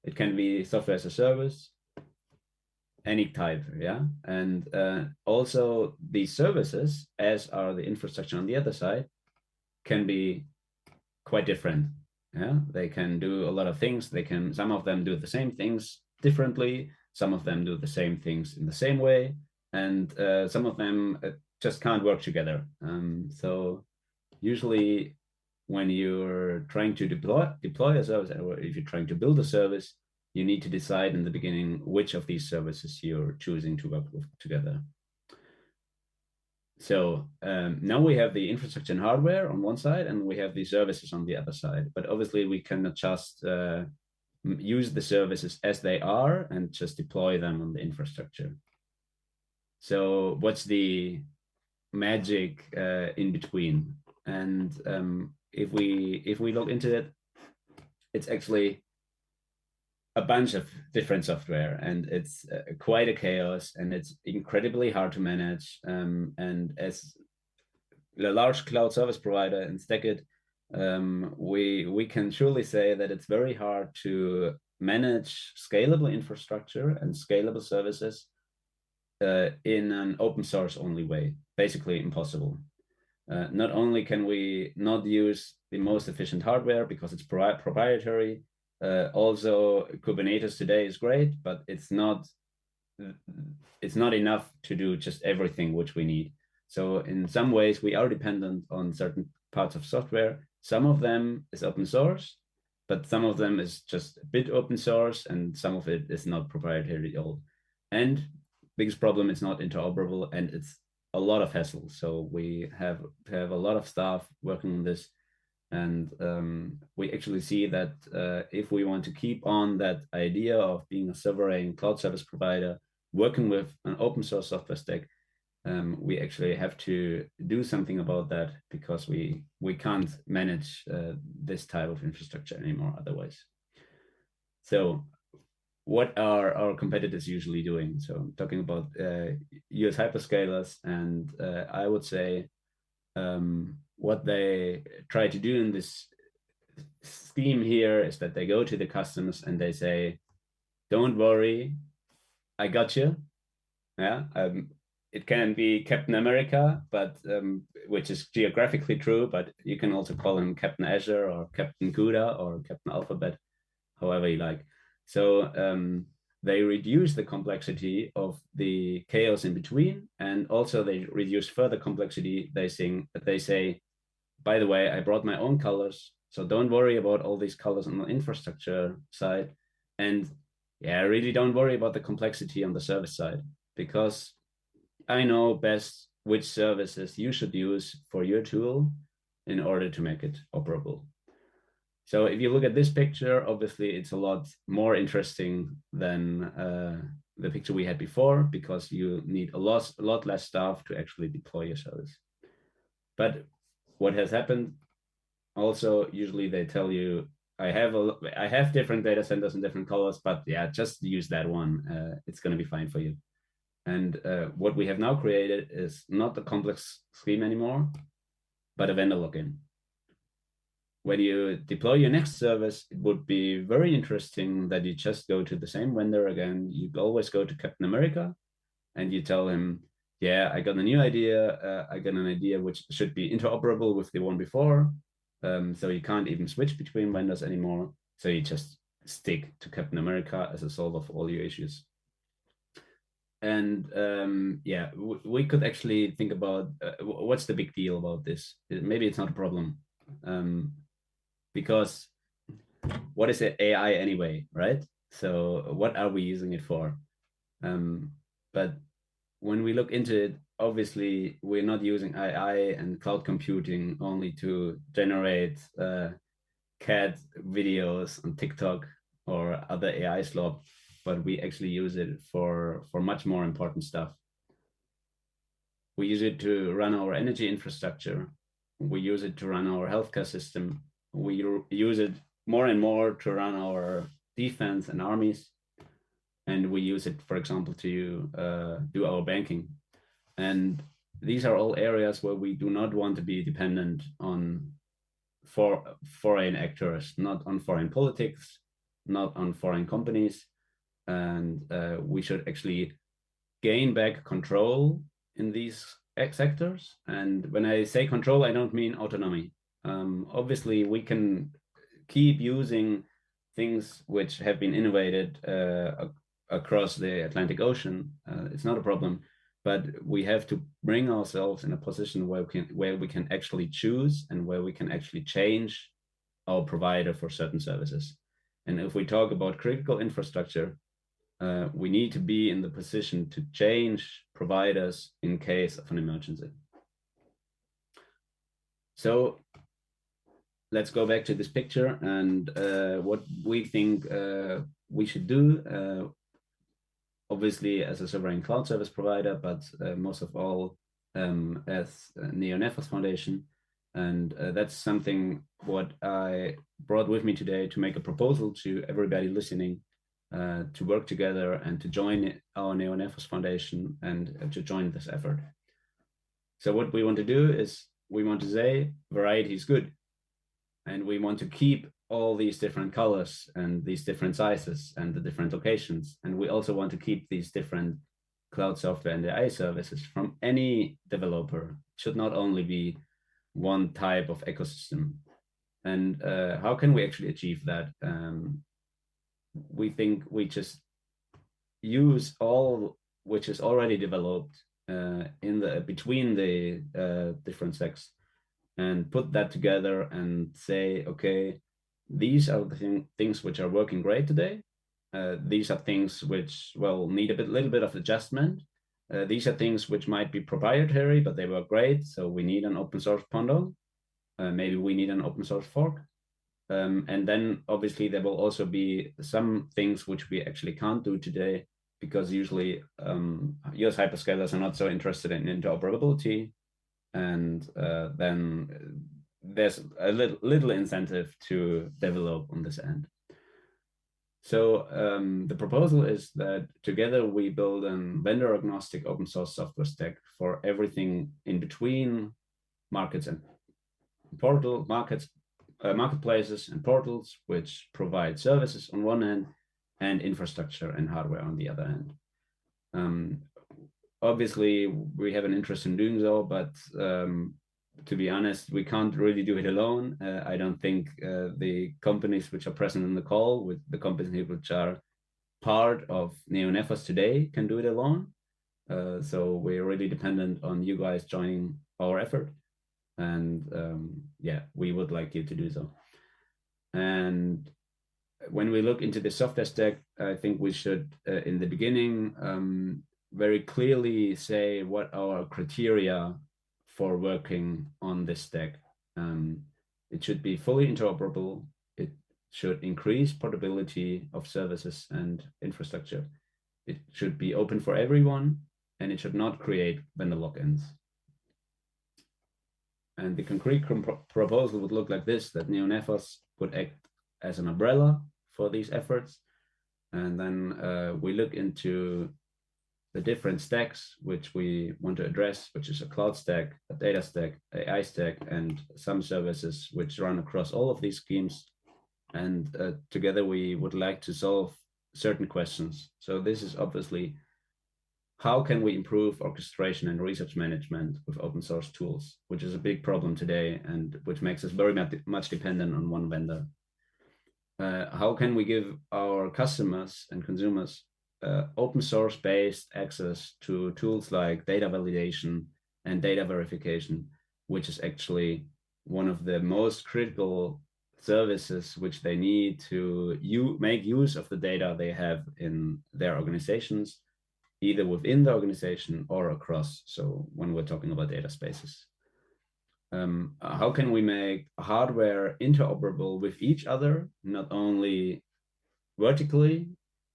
it can be software as a service, any type, yeah? And also these services, as are the infrastructure on the other side, can be quite different. Yeah, they can do a lot of things. Some of them do the same things differently. Some of them do the same things in the same way. And some of them just can't work together. So usually when you're trying to deploy a service, or if you're trying to build a service, you need to decide in the beginning which of these services you're choosing to work with together. So now we have the infrastructure and hardware on one side, and we have the services on the other side. But obviously, we cannot just use the services as they are and just deploy them on the infrastructure. So what's the magic in between? And if we look into it, it's actually a bunch of different software, and it's quite a chaos, and it's incredibly hard to manage. And as a large cloud service provider in StackIt, we can surely say that it's very hard to manage scalable infrastructure and scalable services in an open source only way. Basically impossible. Not only can we not use the most efficient hardware because it's proprietary, also Kubernetes today is great, but it's not enough to do just everything which we need. So in some ways we are dependent on certain parts of software. Some of them is open source, but some of them is just a bit open source, and some of it is not proprietary at all. And biggest problem, it's not interoperable, and it's a lot of hassle. So we have to have a lot of staff working on this. And we actually see that if we want to keep on that idea of being a sovereign cloud service provider, working with an open source software stack, we actually have to do something about that, because we can't manage this type of infrastructure anymore otherwise. So what are our competitors usually doing? So I'm talking about US hyperscalers, and I would say what they try to do in this scheme here is that they go to the customers and they say, don't worry, I got you. Yeah, it can be Captain America, but which is geographically true, but you can also call him Captain Azure or Captain CUDA or Captain Alphabet, however you like. So they reduce the complexity of the chaos in between, and also they reduce further complexity. They say, by the way, I brought my own colors, so don't worry about all these colors on the infrastructure side. And yeah, really don't worry about the complexity on the service side, because I know best which services you should use for your tool in order to make it operable. So if you look at this picture, obviously it's a lot more interesting than the picture we had before, because you need a lot less staff to actually deploy your service. But what has happened also, usually they tell you, I have different data centers in different colors, but yeah, just use that one. It's going to be fine for you. And what we have now created is not a complex scheme anymore, but a vendor login. When you deploy your next service, it would be very interesting that you just go to the same vendor again. You always go to Captain America and you tell him, yeah, I got a new idea. I got an idea which should be interoperable with the one before. So you can't even switch between vendors anymore. So you just stick to Captain America as a solver for all your issues. And yeah, we could actually think about what's the big deal about this. Maybe it's not a problem, because what is AI anyway, right? So what are we using it for? But when we look into it, obviously we're not using AI and cloud computing only to generate cat videos on TikTok or other AI slop, but we actually use it for much more important stuff. We use it to run our energy infrastructure. We use it to run our healthcare system. We use it more and more to run our defense and armies. And we use it, for example, to do our banking. And these are all areas where we do not want to be dependent on foreign actors, not on foreign politics, not on foreign companies. And we should actually gain back control in these sectors. And when I say control, I don't mean autonomy. Obviously, we can keep using things which have been innovated across the Atlantic Ocean. It's not a problem, but we have to bring ourselves in a position where we can actually choose and where we can actually change our provider for certain services. And if we talk about critical infrastructure, we need to be in the position to change providers in case of an emergency. So let's go back to this picture and what we think we should do. Obviously, as a sovereign cloud service provider, but most of all as NeoNephos Foundation. And that's something what I brought with me today to make a proposal to everybody listening to work together and to join our NeoNephos Foundation and to join this effort. So what we want to do is we want to say variety is good. And we want to keep all these different colors and these different sizes and the different locations. And we also want to keep these different cloud software and AI services from any developer. It should not only be one type of ecosystem. And how can we actually achieve that? We think we just use all which is already developed between the different stacks and put that together and say, okay, these are the things which are working great today. These are things which, well, need a little bit of adjustment. These are things which might be proprietary, but they work great. So we need an open source bundle. Maybe we need an open source fork. And then obviously there will also be some things which we actually can't do today because usually US hyperscalers are not so interested in interoperability. And then there's a little incentive to develop on this end. So the proposal is that together we build a vendor agnostic open source software stack for everything in between markets and marketplaces and portals, which provide services on one end and infrastructure and hardware on the other end. Obviously, we have an interest in doing so, but to be honest, we can't really do it alone. I don't think the companies which are present in the call, with the companies which are part of NeoNephos today, can do it alone. So we're really dependent on you guys joining our effort. And yeah, we would like you to do so. And when we look into the software stack, I think we should, in the beginning, very clearly say what our criteria for working on this stack. It should be fully interoperable. It should increase portability of services and infrastructure. It should be open for everyone, and it should not create vendor lock-ins. And the concrete proposal would look like this, that NeoNephos would act as an umbrella for these efforts. And then we look into the different stacks which we want to address, which is a cloud stack, a data stack, AI stack, and some services which run across all of these schemes. And together we would like to solve certain questions. So this is obviously, how can we improve orchestration and research management with open source tools, which is a big problem today and which makes us very much dependent on one vendor. How can we give our customers and consumers open source based access to tools like data validation and data verification, which is actually one of the most critical services which they need to make use of the data they have in their organizations, either within the organization or across. So when we're talking about data spaces, how can we make hardware interoperable with each other, not only vertically,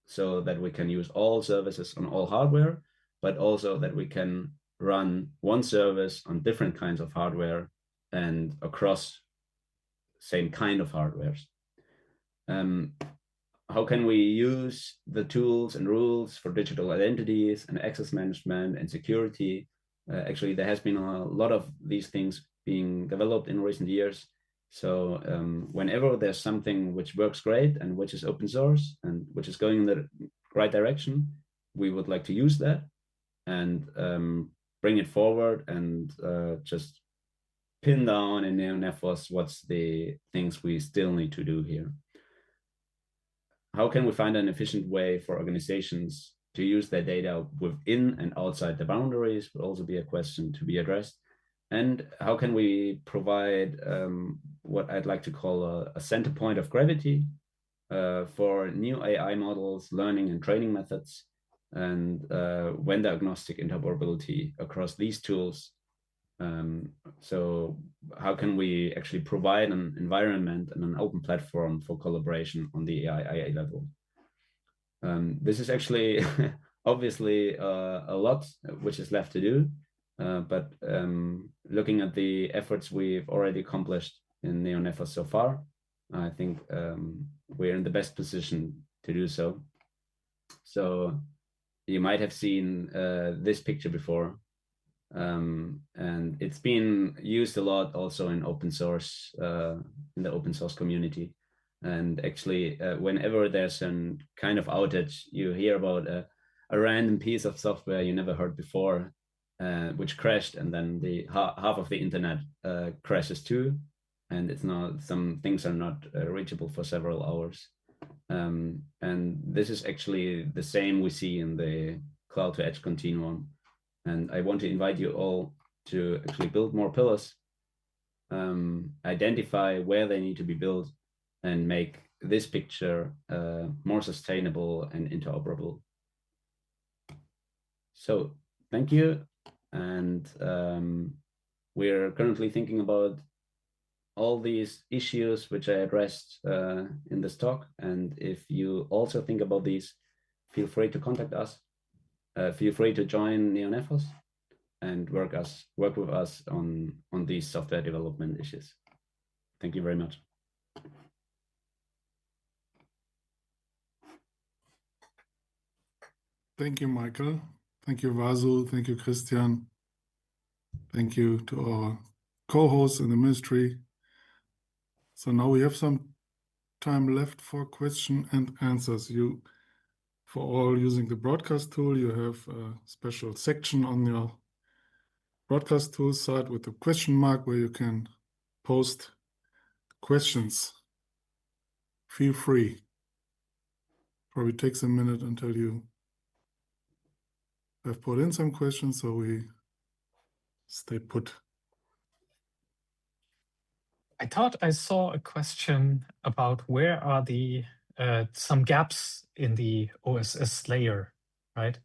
so that we can use all services on all hardware, but also that we can run one service on different kinds of hardware and across same kind of hardwares. How can we use the tools and rules for digital identities and access management and security? Actually, there has been a lot of these things being developed in recent years. So whenever there's something which works great and which is open source and which is going in the right direction, we would like to use that and bring it forward and just pin down in NeoNephos what's the things we still need to do here. How can we find an efficient way for organizations to use their data within and outside the boundaries would also be a question to be addressed. And how can we provide what I'd like to call a center point of gravity for new AI models, learning and training methods, and vendor agnostic interoperability across these tools. So how can we actually provide an environment and an open platform for collaboration on the AI level? This is actually obviously a lot which is left to do, but looking at the efforts we've already accomplished in NeoNephos so far, I think we're in the best position to do so. So you might have seen this picture before. And it's been used a lot also in open source, in the open source community. And actually, whenever there's a kind of outage, you hear about a random piece of software you never heard before, which crashed, and then the half of the internet crashes too, and it's not, some things are not reachable for several hours. And this is actually the same we see in the cloud to edge continuum. And I want to invite you all to actually build more pillars, identify where they need to be built, and make this picture more sustainable and interoperable. So thank you. And we're currently thinking about all these issues which I addressed in this talk. And if you also think about these, feel free to contact us. Feel free to join NeoNephos and work with us on these software development issues. Thank you very much. Thank you, Michael. Thank you, Vasu. Thank you, Christian. Thank you to our co-hosts in the ministry. So now we have some time left for question and answers. For all using the broadcast tool, you have a special section on your broadcast tool side with a question mark where you can post questions. Feel free. Probably takes a minute until you have put in some questions, so we stay put. I thought I saw a question about where are the some gaps in the OSS layer, right?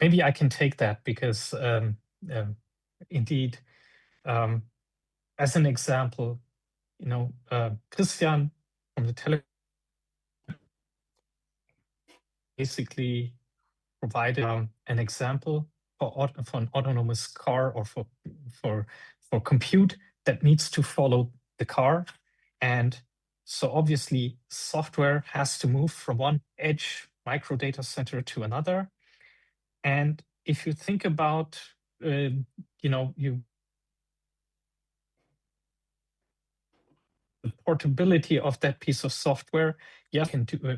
Maybe I can take that because indeed, as an example, Christian from the tele basically provided an example for an autonomous car or for compute that needs to follow the car. And so obviously software has to move from one edge micro data center to another. And if you think about, the portability of that piece of software, yeah,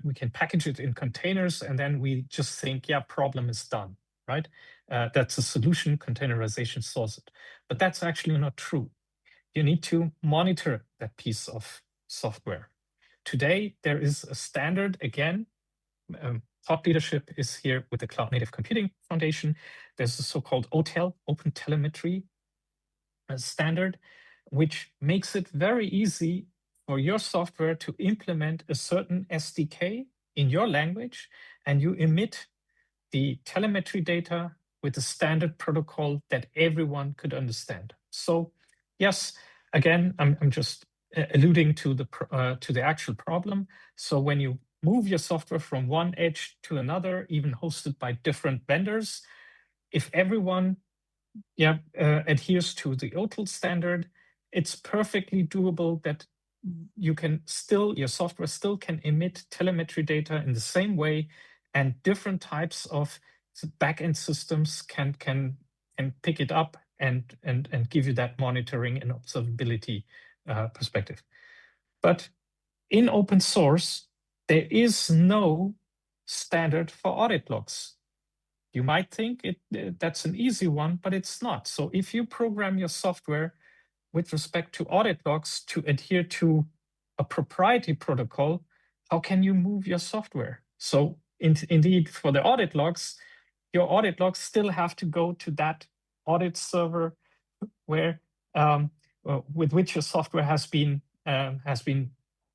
we can package it in containers, and then we just think, yeah, problem is done, right? That's a solution, containerization solves it. But that's actually not true. You need to monitor that piece of software. Today, there is a standard, again, thought leadership is here with the Cloud Native Computing Foundation. There's the so-called OTEL, Open Telemetry standard, which makes it very easy for your software to implement a certain SDK in your language, and you emit the telemetry data with a standard protocol that everyone could understand. So yes, again, I'm just alluding to the actual problem. So when you move your software from one edge to another, even hosted by different vendors, if everyone adheres to the OTEL standard, it's perfectly doable that you can still, your software still can emit telemetry data in the same way, and different types of backend systems can pick it up and give you that monitoring and observability perspective. But in open source, there is no standard for audit logs. You might think that's an easy one, but it's not. So if you program your software with respect to audit logs to adhere to a proprietary protocol, how can you move your software? So indeed, for the audit logs, your audit logs still have to go to that audit server where with which your software has been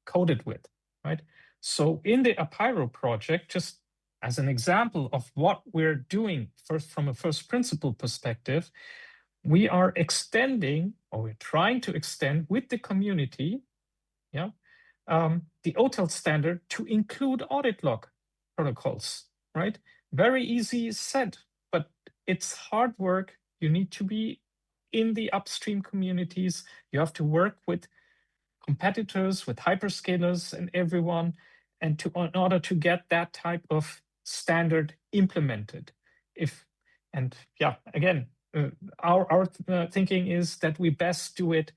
coded with, right? So in the Apiro project, just as an example of what we're doing first from a first principle perspective, we are extending, or we're trying to extend with the community, the OTEL standard to include audit log protocols, right? Very easy said, but it's hard work. You need to be in the upstream communities. You have to work with competitors, with hyperscalers and everyone, and in order to get that type of standard implemented. Our thinking is that we best do it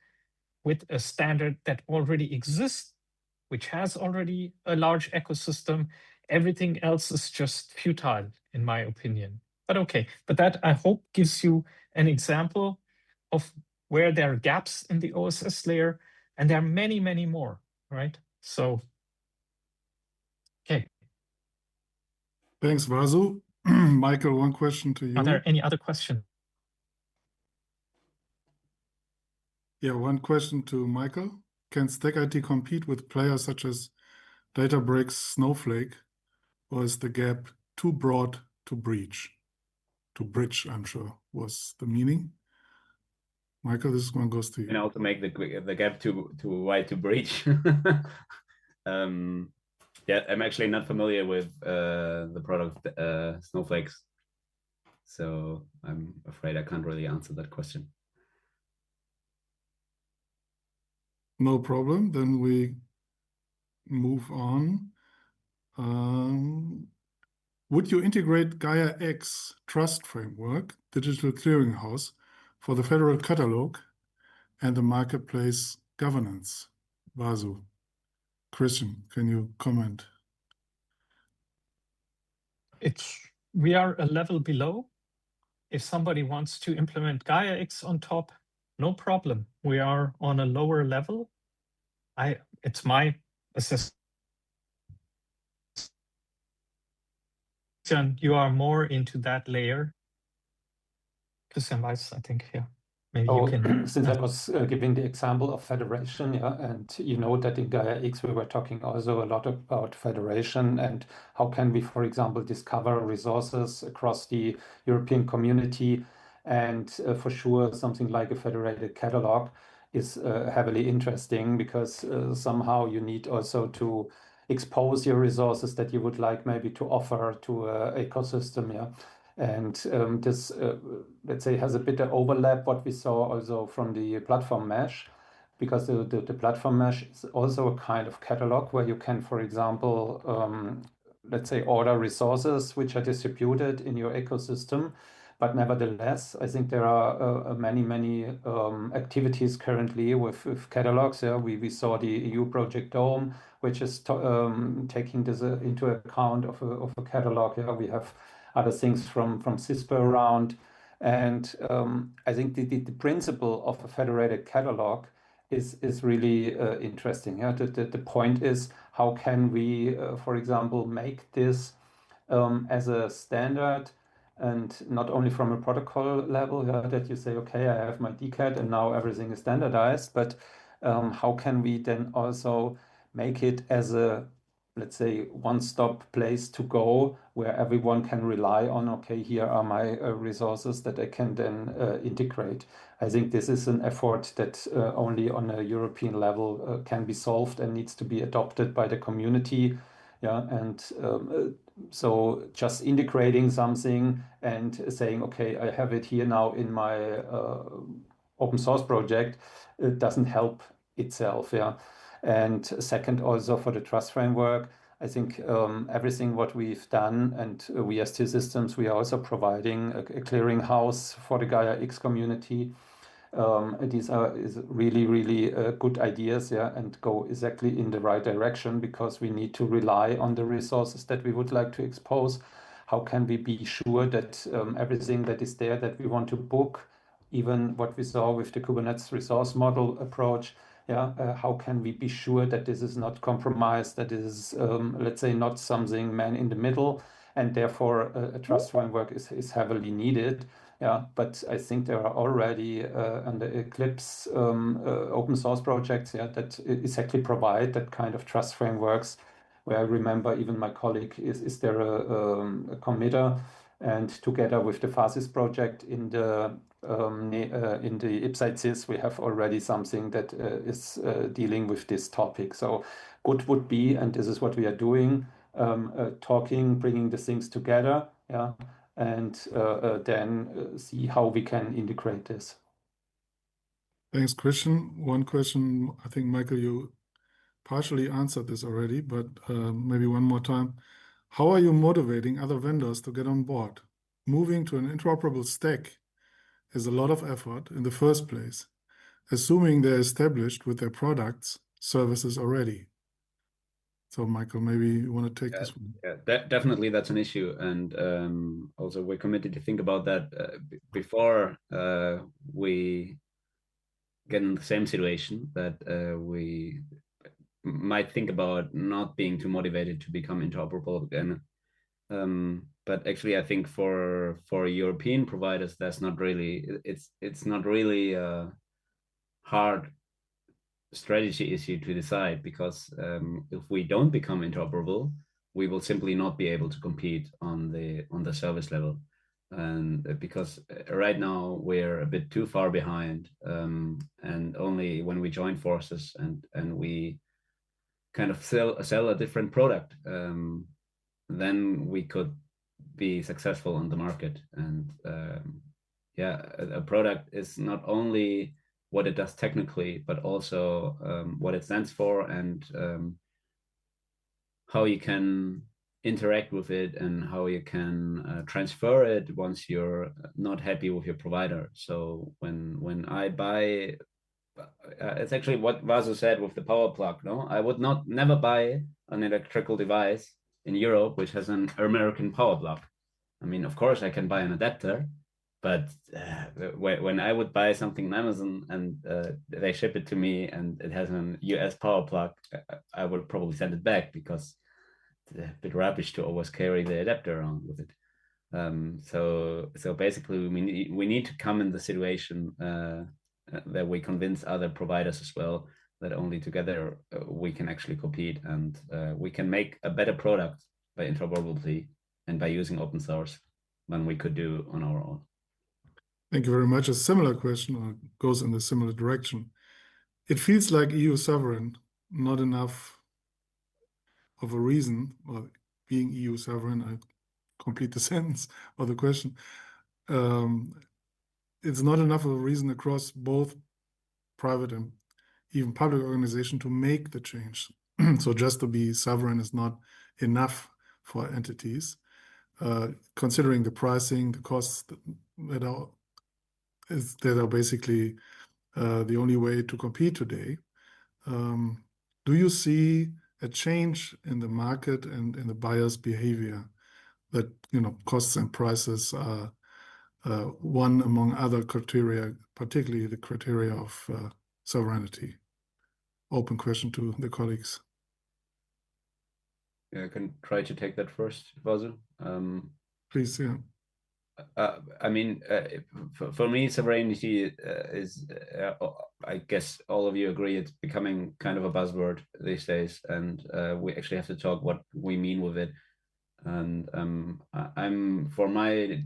with a standard that already exists, which has already a large ecosystem. Everything else is just futile, in my opinion. But okay, but that I hope gives you an example of where there are gaps in the OSS layer, and there are many, many more, right? So, okay. Thanks, Vasu. Michael, one question to you. Are there any other questions? Yeah, one question to Michael. Can Stack IT compete with players such as Databricks, Snowflake, or is the gap too broad to breach? To bridge, I'm sure, was the meaning. Michael, this one goes to you. And also make the gap too wide to breach. Yeah, I'm actually not familiar with the product Snowflakes, so I'm afraid I can't really answer that question. No problem. Then we move on. Would you integrate Gaia X Trust Framework, Digital Clearinghouse, for the Federal Catalog and the marketplace governance? Vasu. Christian, can you comment? We are a level below. If somebody wants to implement Gaia X on top, no problem. We are on a lower level. It's my assessment. You are more into that layer. Christian Weiss, I think, yeah. Maybe you can. Since I was giving the example of federation, and you know that in Gaia X we were talking also a lot about federation and how can we, for example, discover resources across the European community, and for sure something like a federated catalog is heavily interesting because somehow you need also to expose your resources that you would like maybe to offer to an ecosystem, And this, let's say, has a bit of overlap what we saw also from the platform mesh, because the platform mesh is also a kind of catalog where you can, for example, let's say, order resources which are distributed in your ecosystem. But nevertheless, I think there are many activities currently with catalogs. We saw the EU Project Dome, which is taking this into account of a catalog. We have other things from CISPA around. And I think the principle of a federated catalog is really interesting. Yeah, the point is, how can we, for example, make this as a standard, and not only from a protocol level, that you say, okay, I have my DCAT and now everything is standardized, but how can we then also make it as a, let's say, one-stop place to go where everyone can rely on, okay, here are my resources that I can then integrate. I think this is an effort that only on a European level can be solved and needs to be adopted by the community. Yeah, and so just integrating something and saying, okay, I have it here now in my open source project, it doesn't help itself. Yeah. And second, also for the trust framework, I think everything what we've done, and we as T-Systems, we are also providing a clearinghouse for the Gaia X community. These are really good ideas, yeah, and go exactly in the right direction, because we need to rely on the resources that we would like to expose. How can we be sure that everything that is there that we want to book, even what we saw with the Kubernetes resource model approach, yeah, how can we be sure that this is not compromised, that is, let's say, not something man in the middle, and therefore a trust framework is heavily needed. Yeah, but I think there are already under Eclipse open source projects, yeah, that exactly provide that kind of trust frameworks. Where I remember even my colleague is there a committer, and together with the FASIS project in the IPSITE-SYS, we have already something that is dealing with this topic. So good would be, and this is what we are doing, talking, bringing the things together, yeah, and then see how we can integrate this. Thanks, Christian. One question, I think, Michael, you partially answered this already, but maybe one more time. How are you motivating other vendors to get on board? Moving to an interoperable stack is a lot of effort in the first place, assuming they're established with their products, services already. So, Michael, maybe you want to take this one. Yeah, definitely that's an issue, and also we're committed to think about that before we get in the same situation, that we might think about not being too motivated to become interoperable again. But actually, I think for European providers, that's not really, it's not really a hard strategy issue to decide, because if we don't become interoperable, we will simply not be able to compete on the service level. And because right now we're a bit too far behind, and only when we join forces and we kind of sell a different product, then we could be successful on the market. And yeah, a product is not only what it does technically, but also what it stands for, and how you can interact with it, and how you can transfer it once you're not happy with your provider. So when I buy, it's actually what Vasu said with the power plug. No, I would never buy an electrical device in Europe which has an American power plug. I mean, of course, I can buy an adapter, but when I would buy something on Amazon and they ship it to me and it has an US power plug, I would probably send it back, because it's a bit rubbish to always carry the adapter around with it. So basically, we need to come in the situation that we convince other providers as well that only together we can actually compete, and we can make a better product by interoperability and by using open source than we could do on our own. Thank you very much. A similar question, or goes in a similar direction. It feels like EU sovereign, not enough of a reason, or being EU sovereign, I complete the sentence or the question. It's not enough of a reason across both private and even public organization to make the change. So just to be sovereign is not enough for entities. Considering the pricing, the costs that are basically the only way to compete today. Do you see a change in the market and in the buyer's behavior, that costs and prices are one among other criteria, particularly the criteria of sovereignty? Open question to the colleagues. Yeah, I can try to take that first, Vasu. Please, yeah. I mean, for me, sovereignty is, I guess all of you agree, it's becoming kind of a buzzword these days, and we actually have to talk what we mean with it. And for my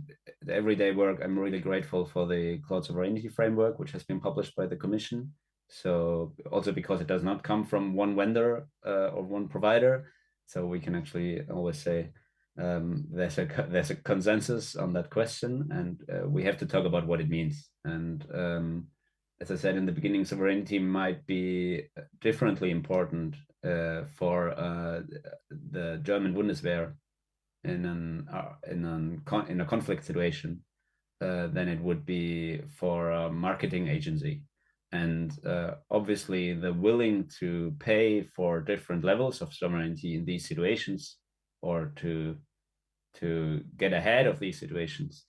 everyday work, I'm really grateful for the Cloud Sovereignty Framework, which has been published by the Commission. So also because it does not come from one vendor or one provider, so we can actually always say there's a consensus on that question, and we have to talk about what it means. And as I said in the beginning, sovereignty might be differently important for the German Bundeswehr in a conflict situation than it would be for a marketing agency. And obviously, the willing to pay for different levels of sovereignty in these situations, or to get ahead of these situations,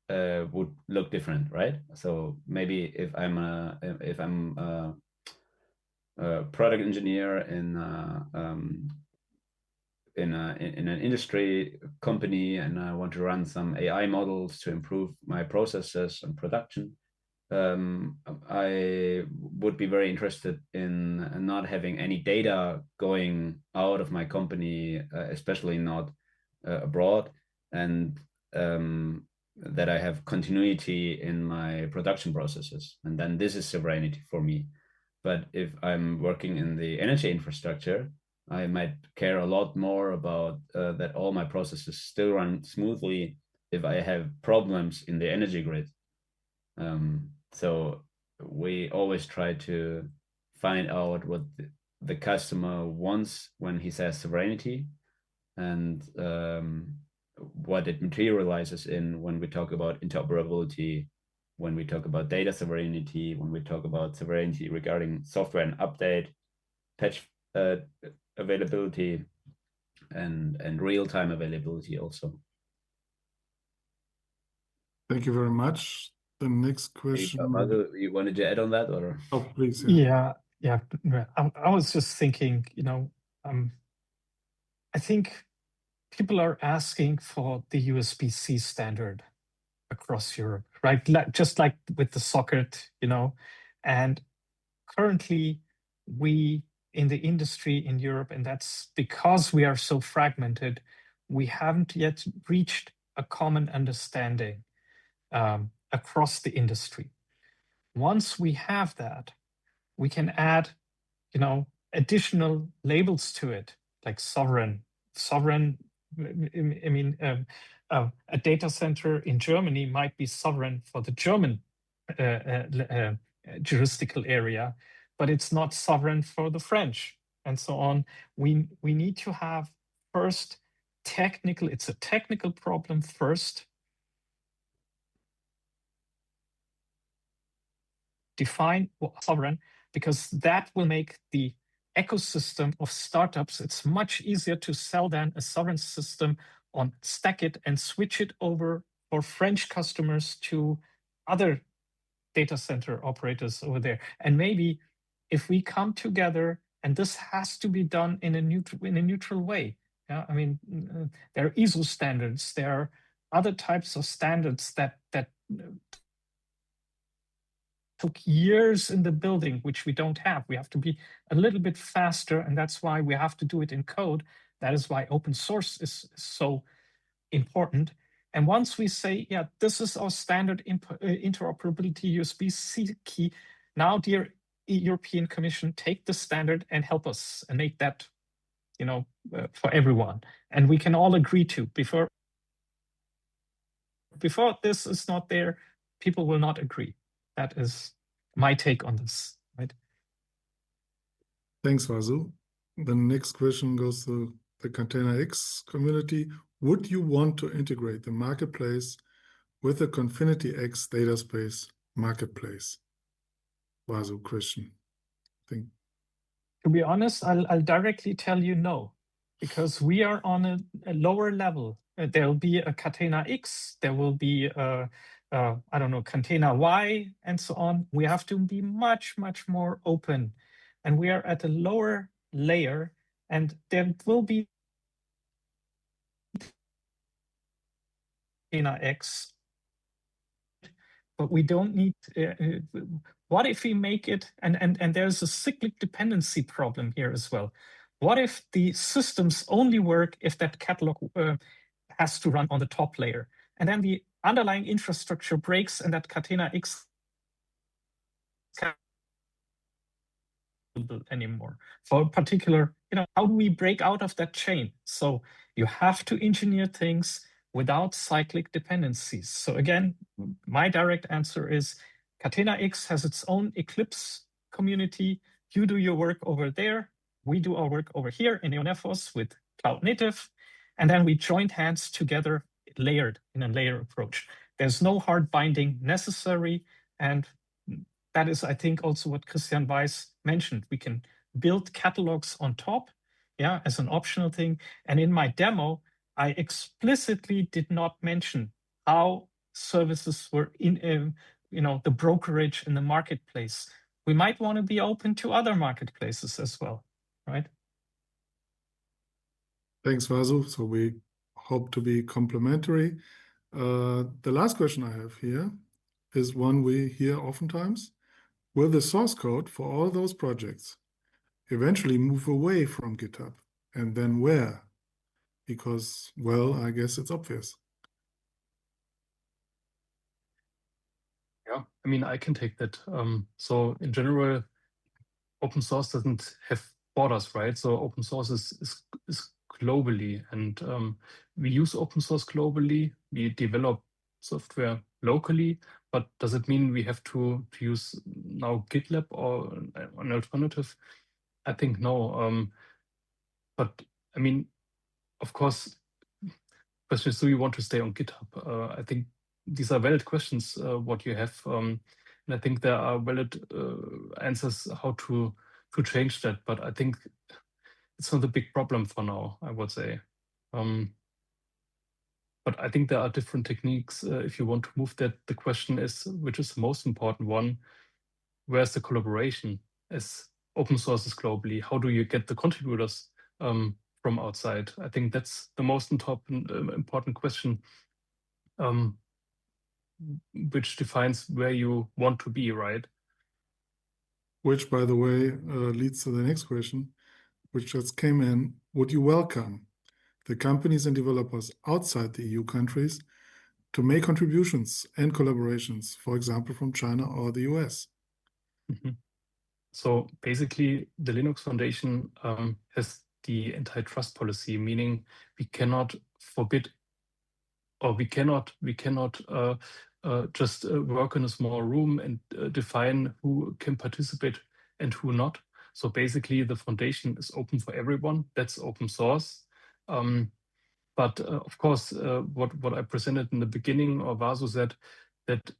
would look different, right? So maybe if I'm a product engineer in an industry company, and I want to run some AI models to improve my processes and production, I would be very interested in not having any data going out of my company, especially not abroad, and that I have continuity in my production processes. And then this is sovereignty for me. But if I'm working in the energy infrastructure, I might care a lot more about that all my processes still run smoothly if I have problems in the energy grid. So we always try to find out what the customer wants when he says sovereignty, and what it materializes in when we talk about interoperability, when we talk about data sovereignty, when we talk about sovereignty regarding software and update, patch availability, and real-time availability also. Thank you very much. The next question. You wanted to add on that, or? Oh, please. Yeah. Yeah. I was just thinking, I think people are asking for the USB-C standard across Europe, right? Just like with the socket, and currently we in the industry in Europe, and that's because we are so fragmented, we haven't yet reached a common understanding across the industry. Once we have that, we can add, additional labels to it, like sovereign. I mean, a data center in Germany might be sovereign for the German juristical area, but it's not sovereign for the French, and so on. We need to have first it's a technical problem first. Define sovereign, because that will make the ecosystem of startups, it's much easier to sell than a sovereign system on stack it and switch it over for French customers to other data center operators over there. And maybe if we come together, and this has to be done in a neutral way. Yeah, I mean, there are ISO standards, there are other types of standards that took years in the building, which we don't have. We have to be a little bit faster, and that's why we have to do it in code. That is why open source is so important. And once we say, yeah, this is our standard interoperability USB-C key, now, dear European Commission, take the standard and help us and make that, for everyone. And we can all agree to. Before this is not there, people will not agree. That is my take on this, right? Thanks, Vasu. The next question goes to the Container X community. Would you want to integrate the marketplace with the Confinity X data space marketplace? Vasu, Christian, I think. To be honest, I'll directly tell you no, because we are on a lower level. There will be a Catena X, there will be I don't know, Catena Y, and so on. We have to be much, much more open. And we are at a lower layer, and there will be Catena X, but we don't need, what if we make it, and there's a cyclic dependency problem here as well. What if the systems only work if that catalog has to run on the top layer, and then the underlying infrastructure breaks and that Catena X can't anymore? For a particular, how do we break out of that chain? So you have to engineer things without cyclic dependencies. So again, my direct answer is Catena X has its own Eclipse community. You do your work over there. We do our work over here in NeoNephos with Cloud Native. And then we joined hands together, layered in a layer approach. There's no hard binding necessary. And that is, I think, also what Christian Weiss mentioned. We can build catalogs on top, as an optional thing. And in my demo, I explicitly did not mention how services were in, the brokerage in the marketplace. We might want to be open to other marketplaces as well, right? Thanks, Vasu. So we hope to be complementary. The last question I have here is one we hear oftentimes. Will the source code for all those projects eventually move away from GitHub? And then where? Because, well, I guess it's obvious. Yeah, I mean, I can take that. So in general, open source doesn't have borders, right? So open source is globally, and we use open source globally. We develop software locally, but does it mean we have to use now GitLab or an alternative? I think no. But I mean, of course, question is, do you want to stay on GitHub? I think these are valid questions, what you have. And I think there are valid answers how to change that. But I think it's not a big problem for now, I would say. But I think there are different techniques if you want to move that. The question is, which is the most important one? Where's the collaboration as open sources globally? How do you get the contributors from outside? I think that's the most important question, which defines where you want to be, right? Which, by the way, leads to the next question, which just came in. Would you welcome the companies and developers outside the EU countries to make contributions and collaborations, for example, from China or the US? Mm-hmm. So basically, the Linux Foundation has the antitrust policy, meaning we cannot forbid, or we cannot just work in a small room and define who can participate and who not. So basically, the foundation is open for everyone. That's open source. But of course, what I presented in the beginning, or Vasu said, that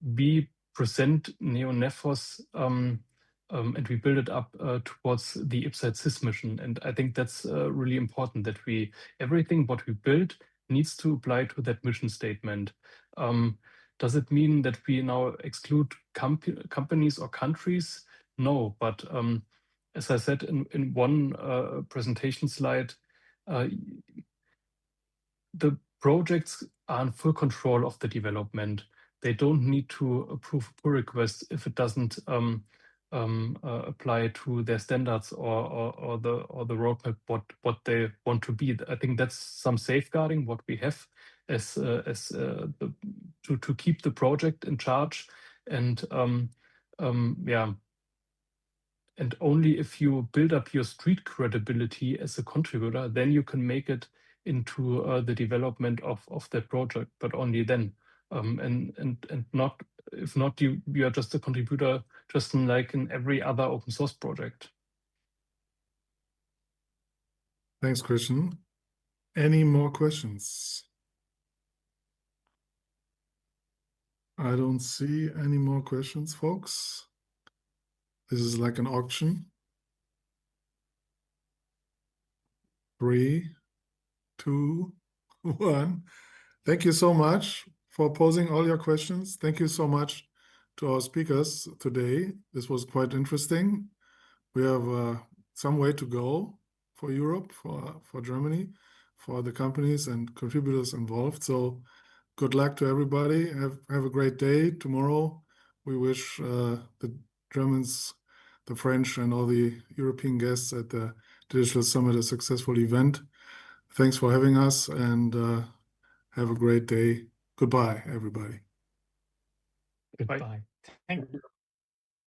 we present NeoNephos and we build it up towards the IPSIDE-SYS mission. And I think that's really important, that everything what we build needs to apply to that mission statement. Does it mean that we now exclude companies or countries? No, but as I said in one presentation slide, the projects are in full control of the development. They don't need to approve a pull request if it doesn't apply to their standards or the roadmap what they want to be. I think that's some safeguarding what we have as to keep the project in charge, and and only if you build up your street credibility as a contributor, then you can make it into the development of that project, but only then. And not, if not, you are just a contributor, just like in every other open source project. Thanks, Christian. Any more questions? I don't see any more questions, folks. This is like an auction. 3, 2, 1. Thank you so much for posing all your questions. Thank you so much to our speakers today. This was quite interesting. We have some way to go for Europe, for Germany, for the companies and contributors involved. So good luck to everybody. Have a great day tomorrow. We wish the Germans, the French, and all the European guests at the Digital Summit a successful event. Thanks for having us, and have a great day. Goodbye, everybody. Goodbye. Thank you.